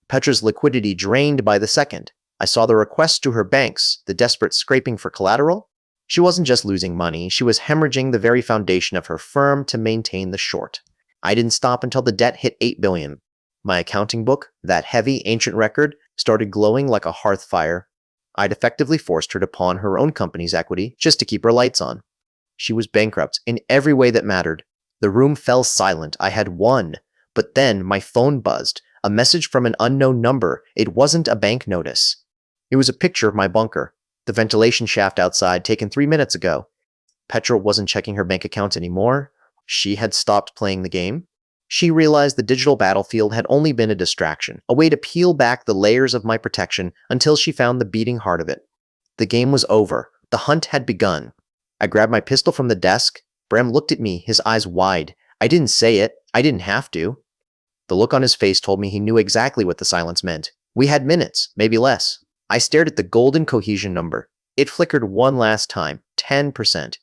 Petra's liquidity drained by the second. I saw the requests to her banks, the desperate scraping for collateral. She wasn't just losing money, she was hemorrhaging the very foundation of her firm to maintain the short. I didn't stop until the debt hit $8 billion. My accounting book, that heavy, ancient record, started glowing like a hearth fire. I'd effectively forced her to pawn her own company's equity just to keep her lights on. She was bankrupt in every way that mattered. The room fell silent. I had won. But then my phone buzzed. A message from an unknown number. It wasn't a bank notice. It was a picture of my bunker. The ventilation shaft outside, taken 3 minutes ago. Petra wasn't checking her bank account anymore. She had stopped playing the game. She realized the digital battlefield had only been a distraction, a way to peel back the layers of my protection until she found the beating heart of it. The game was over. The hunt had begun. I grabbed my pistol from the desk. Bram looked at me, his eyes wide. I didn't say it. I didn't have to. The look on his face told me he knew exactly what the silence meant. We had minutes, maybe less. I stared at the golden cohesion number. It flickered one last time, 10%.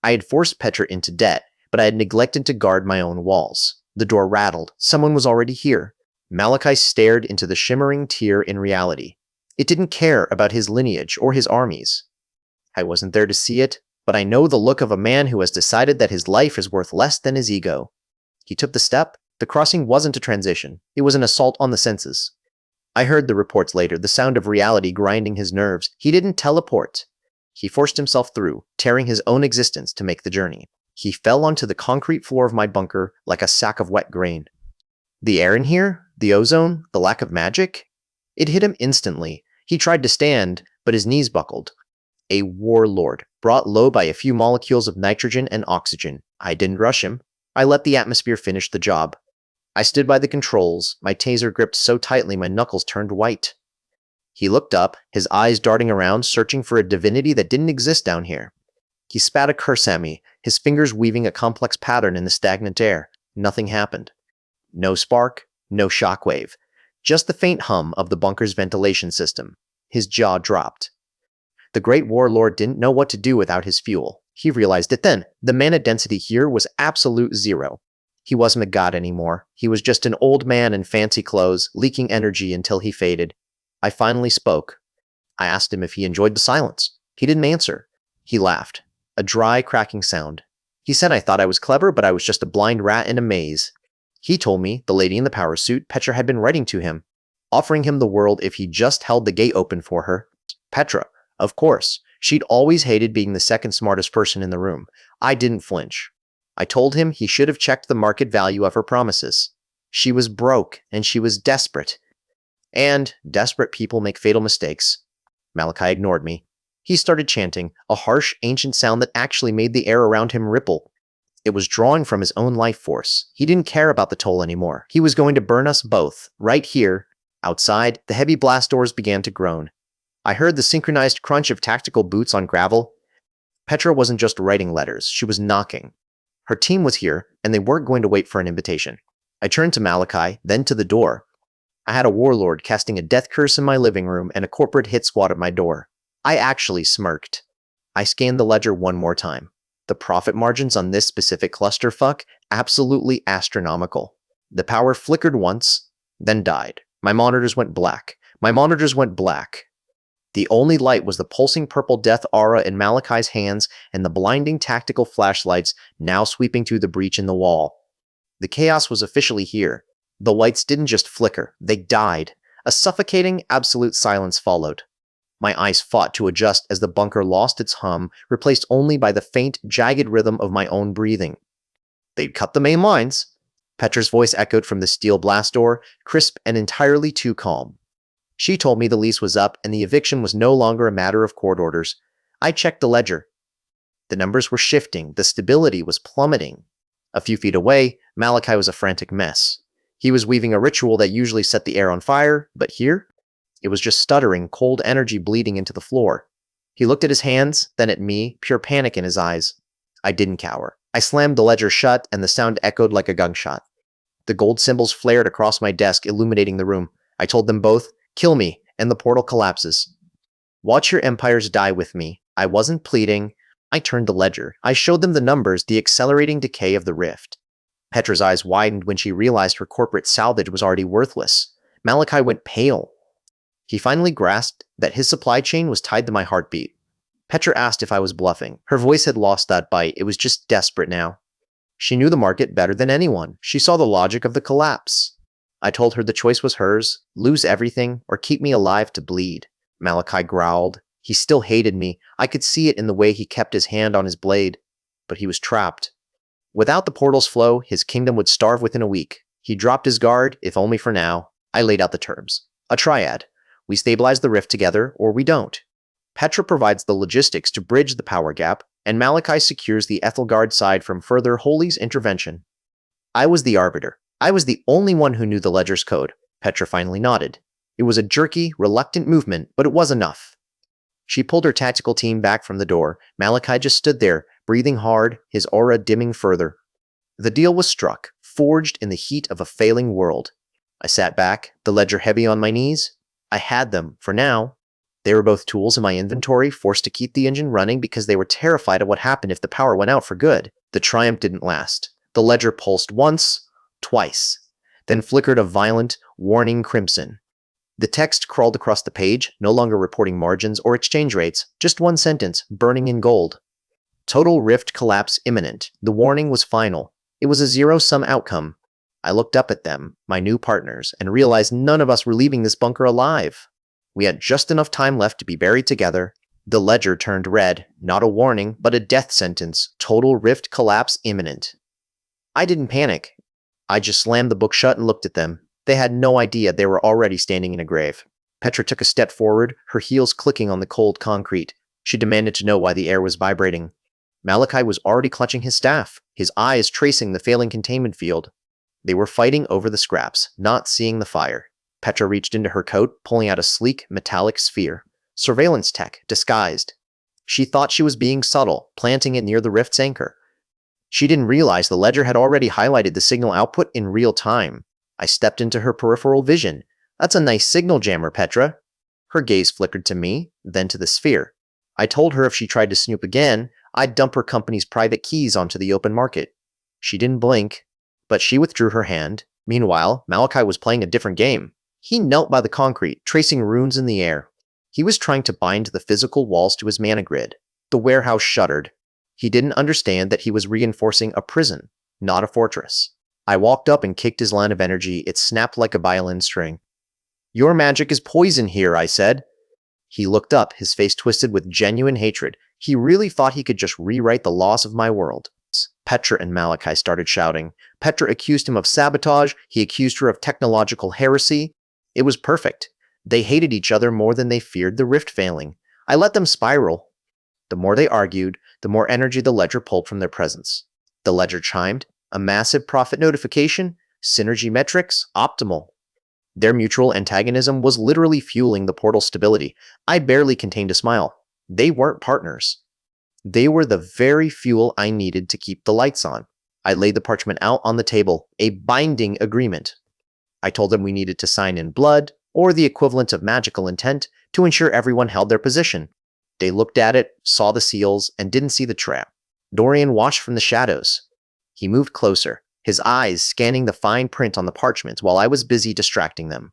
I had forced Petra into debt, but I had neglected to guard my own walls. The door rattled. Someone was already here. Malachi stared into the shimmering tear in reality. It didn't care about his lineage or his armies. I wasn't there to see it, but I know the look of a man who has decided that his life is worth less than his ego. He took the step. The crossing wasn't a transition. It was an assault on the senses. I heard the reports later, the sound of reality grinding his nerves. He didn't teleport. He forced himself through, tearing his own existence to make the journey. He fell onto the concrete floor of my bunker like a sack of wet grain. The air in here? The ozone? The lack of magic? It hit him instantly. He tried to stand, but his knees buckled. A warlord, brought low by a few molecules of nitrogen and oxygen. I didn't rush him. I let the atmosphere finish the job. I stood by the controls, my taser gripped so tightly my knuckles turned white. He looked up, his eyes darting around, searching for a divinity that didn't exist down here. He spat a curse at me, his fingers weaving a complex pattern in the stagnant air. Nothing happened. No spark, no shockwave. Just the faint hum of the bunker's ventilation system. His jaw dropped. The great warlord didn't know what to do without his fuel. He realized it then. The mana density here was absolute zero. He wasn't a god anymore. He was just an old man in fancy clothes, leaking energy until he faded. I finally spoke. I asked him if he enjoyed the silence. He didn't answer. He laughed. A dry, cracking sound. He said I thought I was clever, but I was just a blind rat in a maze. He told me the lady in the power suit, Petra, had been writing to him, offering him the world if he just held the gate open for her. Petra, of course. She'd always hated being the second smartest person in the room. I didn't flinch. I told him he should have checked the market value of her promises. She was broke, and she was desperate. And desperate people make fatal mistakes. Malachi ignored me. He started chanting, a harsh, ancient sound that actually made the air around him ripple. It was drawing from his own life force. He didn't care about the toll anymore. He was going to burn us both, right here. Outside, the heavy blast doors began to groan. I heard the synchronized crunch of tactical boots on gravel. Petra wasn't just writing letters, she was knocking. Her team was here, and they weren't going to wait for an invitation. I turned to Malachi, then to the door. I had a warlord casting a death curse in my living room and a corporate hit squad at my door. I actually smirked. I scanned the ledger one more time. The profit margins on this specific clusterfuck, absolutely astronomical. The power flickered once, then died. My monitors went black. The only light was the pulsing purple death aura in Malachi's hands and the blinding tactical flashlights now sweeping through the breach in the wall. The chaos was officially here. The lights didn't just flicker, they died. A suffocating, absolute silence followed. My eyes fought to adjust as the bunker lost its hum, replaced only by the faint, jagged rhythm of my own breathing. They'd cut the main lines. Petra's voice echoed from the steel blast door, crisp and entirely too calm. She told me the lease was up and the eviction was no longer a matter of court orders. I checked the ledger. The numbers were shifting, the stability was plummeting. A few feet away, Malachi was a frantic mess. He was weaving a ritual that usually set the air on fire, but here, it was just stuttering, cold energy bleeding into the floor. He looked at his hands, then at me, pure panic in his eyes. I didn't cower. I slammed the ledger shut, and the sound echoed like a gunshot. The gold symbols flared across my desk, illuminating the room. I told them both, "Kill me," and the portal collapses. Watch your empires die with me. I wasn't pleading. I turned the ledger. I showed them the numbers, the accelerating decay of the rift. Petra's eyes widened when she realized her corporate salvage was already worthless. Malachi went pale. He finally grasped that his supply chain was tied to my heartbeat. Petra asked if I was bluffing. Her voice had lost that bite. It was just desperate now. She knew the market better than anyone. She saw the logic of the collapse. I told her the choice was hers, lose everything, or keep me alive to bleed. Malachi growled. He still hated me. I could see it in the way he kept his hand on his blade. But he was trapped. Without the portal's flow, his kingdom would starve within a week. He dropped his guard, if only for now. I laid out the terms. A triad. We stabilize the rift together, or we don't. Petra provides the logistics to bridge the power gap, and Malachi secures the Ethelgard side from further Holy's intervention. I was the arbiter. I was the only one who knew the ledger's code. Petra finally nodded. It was a jerky, reluctant movement, but it was enough. She pulled her tactical team back from the door. Malachi just stood there, breathing hard, his aura dimming further. The deal was struck, forged in the heat of a failing world. I sat back, the ledger heavy on my knees. I had them, for now. They were both tools in my inventory, forced to keep the engine running because they were terrified of what happened if the power went out for good. The triumph didn't last. The ledger pulsed once, twice, then flickered a violent, warning crimson. The text crawled across the page, no longer reporting margins or exchange rates, just one sentence, burning in gold. Total rift collapse imminent. The warning was final. It was a zero-sum outcome. I looked up at them, my new partners, and realized none of us were leaving this bunker alive. We had just enough time left to be buried together. The ledger turned red, not a warning, but a death sentence, total rift collapse imminent. I didn't panic. I just slammed the book shut and looked at them. They had no idea they were already standing in a grave. Petra took a step forward, her heels clicking on the cold concrete. She demanded to know why the air was vibrating. Malachi was already clutching his staff, his eyes tracing the failing containment field. They were fighting over the scraps, not seeing the fire. Petra reached into her coat, pulling out a sleek, metallic sphere. Surveillance tech, disguised. She thought she was being subtle, planting it near the rift's anchor. She didn't realize the ledger had already highlighted the signal output in real time. I stepped into her peripheral vision. That's a nice signal jammer, Petra. Her gaze flickered to me, then to the sphere. I told her if she tried to snoop again, I'd dump her company's private keys onto the open market. She didn't blink, but she withdrew her hand. Meanwhile, Malachi was playing a different game. He knelt by the concrete, tracing runes in the air. He was trying to bind the physical walls to his mana grid. The warehouse shuddered. He didn't understand that he was reinforcing a prison, not a fortress. I walked up and kicked his line of energy. It snapped like a violin string. "Your magic is poison here," I said. He looked up, his face twisted with genuine hatred. He really thought he could just rewrite the loss of my world. Petra and Malachi started shouting. Petra accused him of sabotage. He accused her of technological heresy. It was perfect. They hated each other more than they feared the rift failing. I let them spiral. The more they argued, the more energy the ledger pulled from their presence. The ledger chimed. A massive profit notification. Synergy metrics. Optimal. Their mutual antagonism was literally fueling the portal's stability. I barely contained a smile. They weren't partners. They were the very fuel I needed to keep the lights on. I laid the parchment out on the table, a binding agreement. I told them we needed to sign in blood, or the equivalent of magical intent, to ensure everyone held their position. They looked at it, saw the seals, and didn't see the trap. Dorian watched from the shadows. He moved closer, his eyes scanning the fine print on the parchment while I was busy distracting them.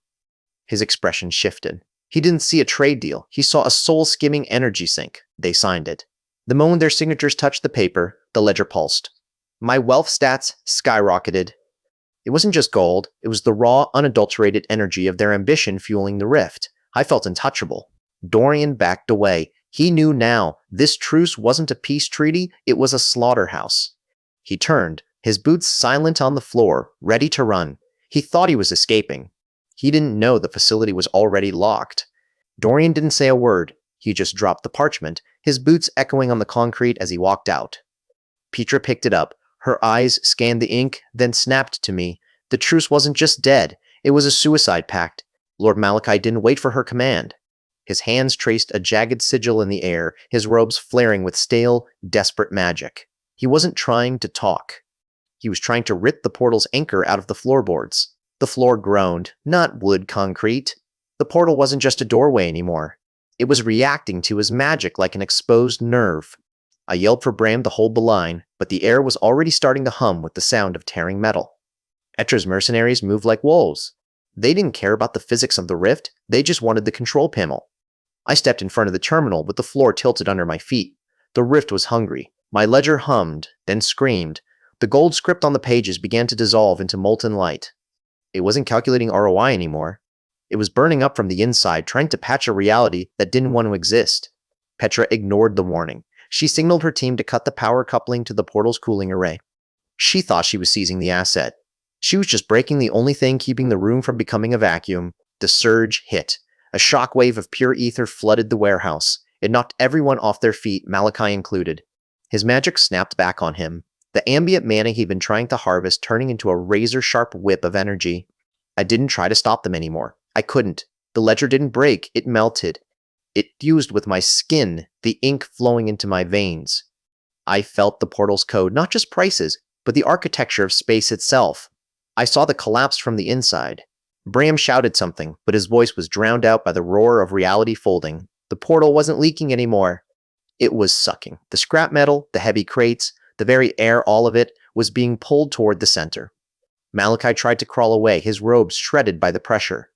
His expression shifted. He didn't see a trade deal. He saw a soul-skimming energy sink. They signed it. The moment their signatures touched the paper, the ledger pulsed. My wealth stats skyrocketed. It wasn't just gold, it was the raw, unadulterated energy of their ambition fueling the rift. I felt untouchable. Dorian backed away. He knew now, this truce wasn't a peace treaty, it was a slaughterhouse. He turned, his boots silent on the floor, ready to run. He thought he was escaping. He didn't know the facility was already locked. Dorian didn't say a word. He just dropped the parchment, his boots echoing on the concrete as he walked out. Petra picked it up. Her eyes scanned the ink, then snapped to me. The truce wasn't just dead. It was a suicide pact. Lord Malachi didn't wait for her command. His hands traced a jagged sigil in the air, his robes flaring with stale, desperate magic. He wasn't trying to talk. He was trying to rip the portal's anchor out of the floorboards. The floor groaned, not wood concrete. The portal wasn't just a doorway anymore. It was reacting to his magic like an exposed nerve. I yelled for Bram to hold the line, but the air was already starting to hum with the sound of tearing metal. Etra's mercenaries moved like wolves. They didn't care about the physics of the rift, they just wanted the control panel. I stepped in front of the terminal with the floor tilted under my feet. The rift was hungry. My ledger hummed, then screamed. The gold script on the pages began to dissolve into molten light. It wasn't calculating ROI anymore. It was burning up from the inside, trying to patch a reality that didn't want to exist. Petra ignored the warning. She signaled her team to cut the power coupling to the portal's cooling array. She thought she was seizing the asset. She was just breaking the only thing keeping the room from becoming a vacuum. The surge hit. A shockwave of pure ether flooded the warehouse. It knocked everyone off their feet, Malachi included. His magic snapped back on him. The ambient mana he'd been trying to harvest turning into a razor-sharp whip of energy. I didn't try to stop them anymore. I couldn't. The ledger didn't break, it melted. It fused with my skin, the ink flowing into my veins. I felt the portal's code, not just prices, but the architecture of space itself. I saw the collapse from the inside. Bram shouted something, but his voice was drowned out by the roar of reality folding. The portal wasn't leaking anymore. It was sucking. The scrap metal, the heavy crates, the very air, all of it, was being pulled toward the center. Malachi tried to crawl away, his robes shredded by the pressure.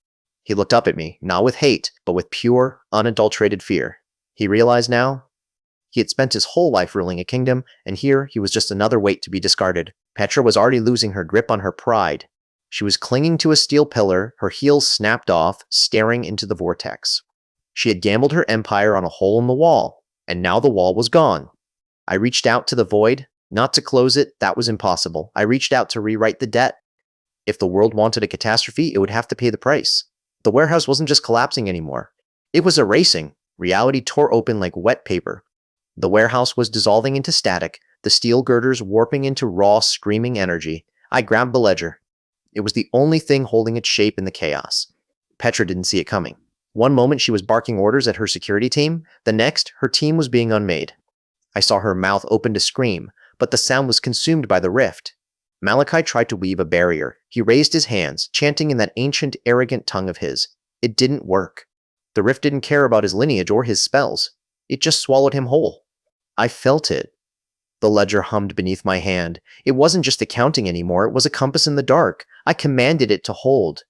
He looked up at me, not with hate, but with pure, unadulterated fear. He realized now, he had spent his whole life ruling a kingdom, and here he was just another weight to be discarded. Petra was already losing her grip on her pride. She was clinging to a steel pillar, her heels snapped off, staring into the vortex. She had gambled her empire on a hole in the wall, and now the wall was gone. I reached out to the void, not to close it, that was impossible. I reached out to rewrite the debt. If the world wanted a catastrophe, it would have to pay the price. The warehouse wasn't just collapsing anymore. It was erasing. Reality tore open like wet paper. The warehouse was dissolving into static, the steel girders warping into raw, screaming energy. I grabbed the ledger. It was the only thing holding its shape in the chaos. Petra didn't see it coming. One moment she was barking orders at her security team, the next, her team was being unmade. I saw her mouth open to scream, but the sound was consumed by the rift. Malachi tried to weave a barrier. He raised his hands, chanting in that ancient, arrogant tongue of his. It didn't work. The rift didn't care about his lineage or his spells. It just swallowed him whole. I felt it. The ledger hummed beneath my hand. It wasn't just accounting anymore, it was a compass in the dark. I commanded it to hold.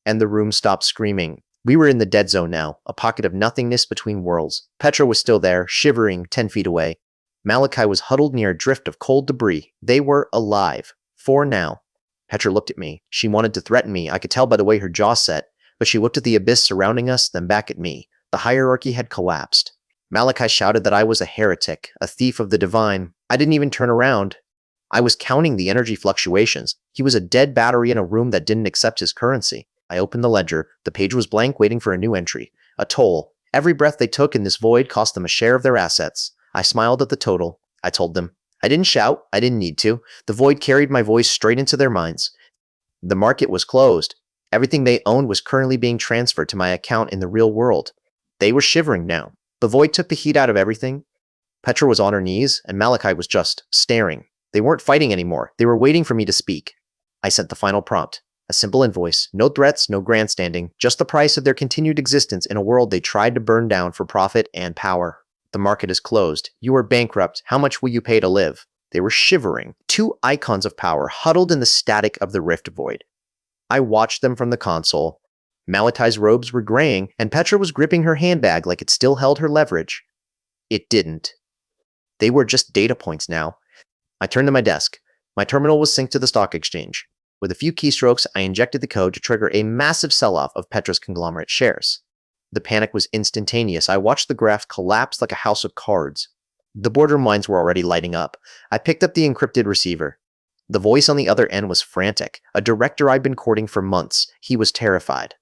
And the room stopped screaming. We were in the dead zone now, a pocket of nothingness between worlds. Petra was still there, shivering 10 feet away. Malachi was huddled near a drift of cold debris. They were alive. For now. Petra looked at me. She wanted to threaten me. I could tell by the way her jaw set, but she looked at the abyss surrounding us, then back at me. The hierarchy had collapsed. Malachi shouted that I was a heretic, a thief of the divine. I didn't even turn around. I was counting the energy fluctuations. He was a dead battery in a room that didn't accept his currency. I opened the ledger. The page was blank, waiting for a new entry. A toll. Every breath they took in this void cost them a share of their assets. I smiled at the total. I told them. I didn't shout. I didn't need to. The void carried my voice straight into their minds. The market was closed. Everything they owned was currently being transferred to my account in the real world. They were shivering now. The void took the heat out of everything. Petra was on her knees, and Malachi was just staring. They weren't fighting anymore. They were waiting for me to speak. I sent the final prompt. A simple invoice. No threats, no grandstanding. Just the price of their continued existence in a world they tried to burn down for profit and power. The market is closed. You are bankrupt. How much will you pay to live? They were shivering. Two icons of power huddled in the static of the rift void. I watched them from the console. Malachi's robes were graying, and Petra was gripping her handbag like it still held her leverage. It didn't. They were just data points now. I turned to my desk. My terminal was synced to the stock exchange. With a few keystrokes, I injected the code to trigger a massive sell-off of Petra's conglomerate shares. The panic was instantaneous. I watched the graph collapse like a house of cards. The border mines were already lighting up. I picked up the encrypted receiver. The voice on the other end was frantic. A director I'd been courting for months. He was terrified.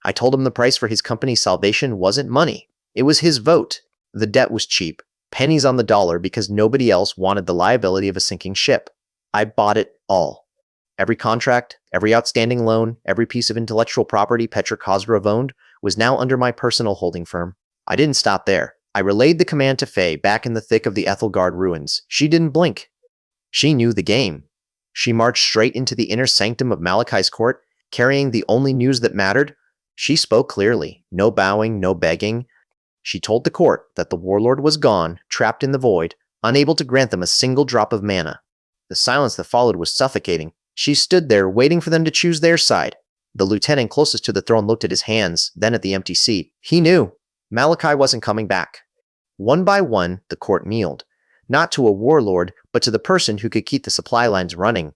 I told him the price for his company's salvation wasn't money. It was his vote. The debt was cheap. Pennies on the dollar because nobody else wanted the liability of a sinking ship. I bought it all. Every contract, every outstanding loan, every piece of intellectual property Petra Cosgrove owned was now under my personal holding firm. I didn't stop there. I relayed the command to Faye back in the thick of the Ethelgard ruins. She didn't blink. She knew the game. She marched straight into the inner sanctum of Malachi's court, carrying the only news that mattered. She spoke clearly. No bowing, no begging. She told the court that the warlord was gone, trapped in the void, unable to grant them a single drop of mana. The silence that followed was suffocating. She stood there, waiting for them to choose their side. The lieutenant closest to the throne looked at his hands, then at the empty seat. He knew. Malachi wasn't coming back. One by one, the court kneeled. Not to a warlord, but to the person who could keep the supply lines running.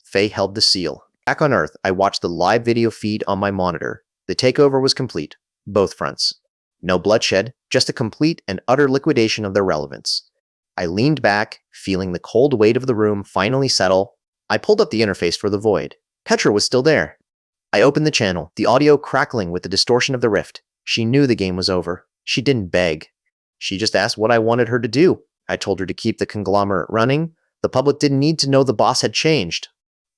Faye held the seal. Back on Earth, I watched the live video feed on my monitor. The takeover was complete. Both fronts. No bloodshed, just a complete and utter liquidation of their relevance. I leaned back, feeling the cold weight of the room finally settle. I pulled up the interface for the void. Petra was still there. I opened the channel, the audio crackling with the distortion of the rift. She knew the game was over. She didn't beg. She just asked what I wanted her to do. I told her to keep the conglomerate running. The public didn't need to know the boss had changed.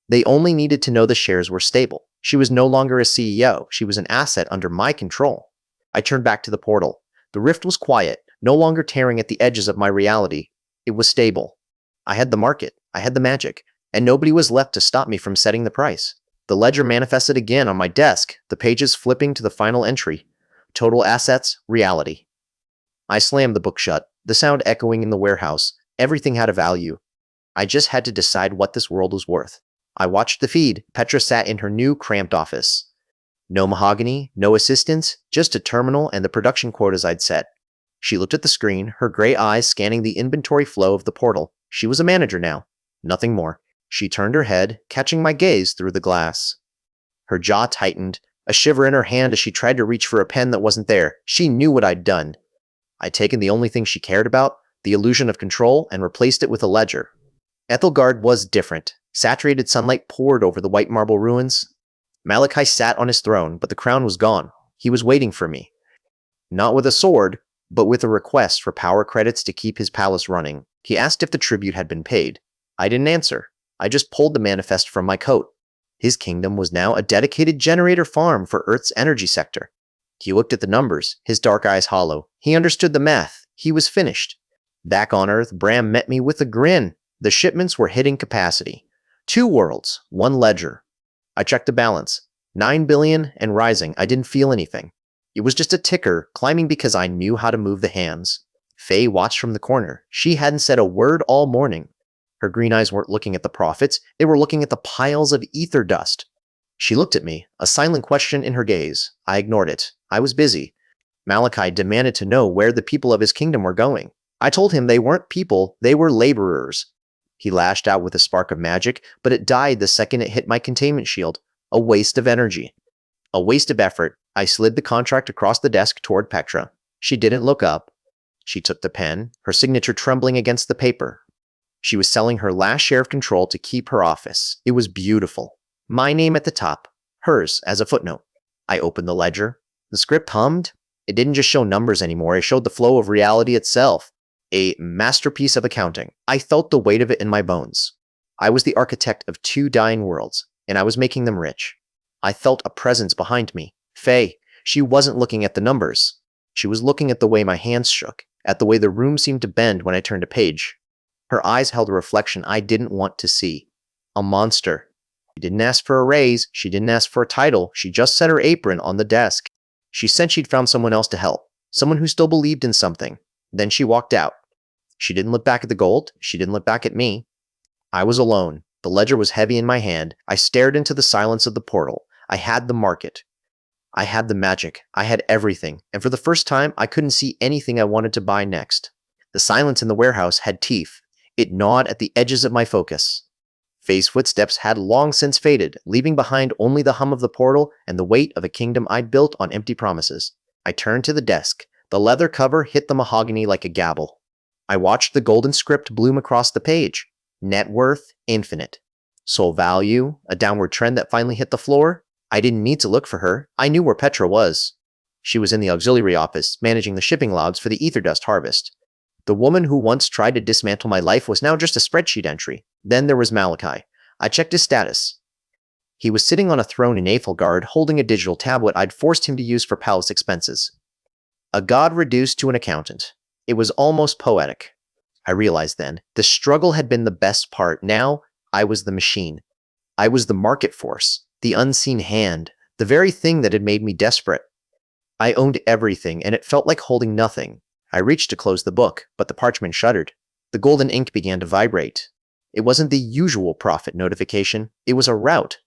They only needed to know the shares were stable. She was no longer a CEO. She was an asset under my control. I turned back to the portal. The rift was quiet, no longer tearing at the edges of my reality. It was stable. I had the market. I had the magic. And nobody was left to stop me from setting the price. The ledger manifested again on my desk, the pages flipping to the final entry. Total assets, reality. I slammed the book shut, the sound echoing in the warehouse. Everything had a value. I just had to decide what this world was worth. I watched the feed. Petra sat in her new, cramped office. No mahogany, no assistants, just a terminal and the production quotas I'd set. She looked at the screen, her gray eyes scanning the inventory flow of the portal. She was a manager now. Nothing more. She turned her head, catching my gaze through the glass. Her jaw tightened, a shiver in her hand as she tried to reach for a pen that wasn't there. She knew what I'd done. I'd taken the only thing she cared about, the illusion of control, and replaced it with a ledger. Ethelgard was different. Saturated sunlight poured over the white marble ruins. Malachi sat on his throne, but the crown was gone. He was waiting for me. Not with a sword, but with a request for power credits to keep his palace running. He asked if the tribute had been paid. I didn't answer. I just pulled the manifest from my coat. His kingdom was now a dedicated generator farm for Earth's energy sector. He looked at the numbers, his dark eyes hollow. He understood the math. He was finished. Back on Earth, Bram met me with a grin. The shipments were hitting capacity. 2 worlds, 1 ledger. I checked the balance. 9 billion and rising. I didn't feel anything. It was just a ticker, climbing because I knew how to move the hands. Faye watched from the corner. She hadn't said a word all morning. Her green eyes weren't looking at the profits, they were looking at the piles of ether dust. She looked at me, a silent question in her gaze. I ignored it. I was busy. Malachi demanded to know where the people of his kingdom were going. I told him they weren't people, they were laborers. He lashed out with a spark of magic, but it died the second it hit my containment shield. A waste of energy. A waste of effort. I slid the contract across the desk toward Petra. She didn't look up. She took the pen, her signature trembling against the paper. She was selling her last share of control to keep her office. It was beautiful. My name at the top, hers as a footnote. I opened the ledger. The script hummed. It didn't just show numbers anymore, it showed the flow of reality itself. A masterpiece of accounting. I felt the weight of it in my bones. I was the architect of 2 dying worlds, and I was making them rich. I felt a presence behind me. Faye. She wasn't looking at the numbers. She was looking at the way my hands shook, at the way the room seemed to bend when I turned a page. Her eyes held a reflection I didn't want to see. A monster. She didn't ask for a raise, she didn't ask for a title, she just set her apron on the desk. She said she'd found someone else to help, someone who still believed in something. Then she walked out. She didn't look back at the gold, she didn't look back at me. I was alone. The ledger was heavy in my hand. I stared into the silence of the portal. I had the market. I had the magic. I had everything, and for the first time, I couldn't see anything I wanted to buy next. The silence in the warehouse had teeth. It gnawed at the edges of my focus. Faye's footsteps had long since faded, leaving behind only the hum of the portal and the weight of a kingdom I'd built on empty promises. I turned to the desk. The leather cover hit the mahogany like a gavel. I watched the golden script bloom across the page. Net worth, infinite. Soul value, a downward trend that finally hit the floor. I didn't need to look for her. I knew where Petra was. She was in the auxiliary office, managing the shipping logs for the ether dust harvest. The woman who once tried to dismantle my life was now just a spreadsheet entry. Then there was Malachi. I checked his status. He was sitting on a throne in Ethelgard, holding a digital tablet I'd forced him to use for palace expenses. A god reduced to an accountant. It was almost poetic. I realized then, the struggle had been the best part. Now, I was the machine. I was the market force, the unseen hand, the very thing that had made me desperate. I owned everything, and it felt like holding nothing. I reached to close the book, but the parchment shuddered. The golden ink began to vibrate. It wasn't the usual profit notification. It was a route.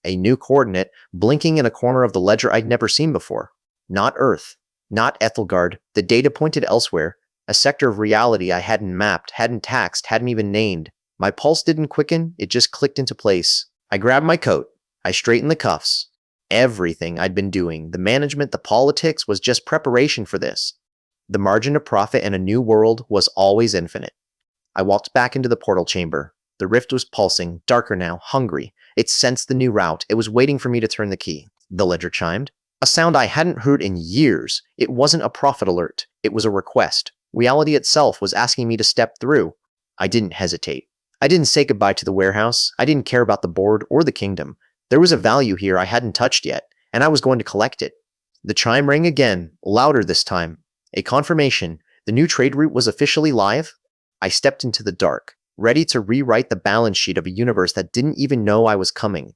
A new coordinate, blinking in a corner of the ledger I'd never seen before. Not Earth. Not Ethelgard. The data pointed elsewhere. A sector of reality I hadn't mapped, hadn't taxed, hadn't even named. My pulse didn't quicken, it just clicked into place. I grabbed my coat. I straightened the cuffs. Everything I'd been doing, the management, the politics, was just preparation for this. The margin of profit in a new world was always infinite. I walked back into the portal chamber. The rift was pulsing, darker now, hungry. It sensed the new route. It was waiting for me to turn the key. The ledger chimed. A sound I hadn't heard in years. It wasn't a profit alert. It was a request. Reality itself was asking me to step through. I didn't hesitate. I didn't say goodbye to the warehouse. I didn't care about the board or the kingdom. There was a value here I hadn't touched yet, and I was going to collect it. The chime rang again, louder this time. A confirmation. The new trade route was officially live. I stepped into the dark, ready to rewrite the balance sheet of a universe that didn't even know I was coming.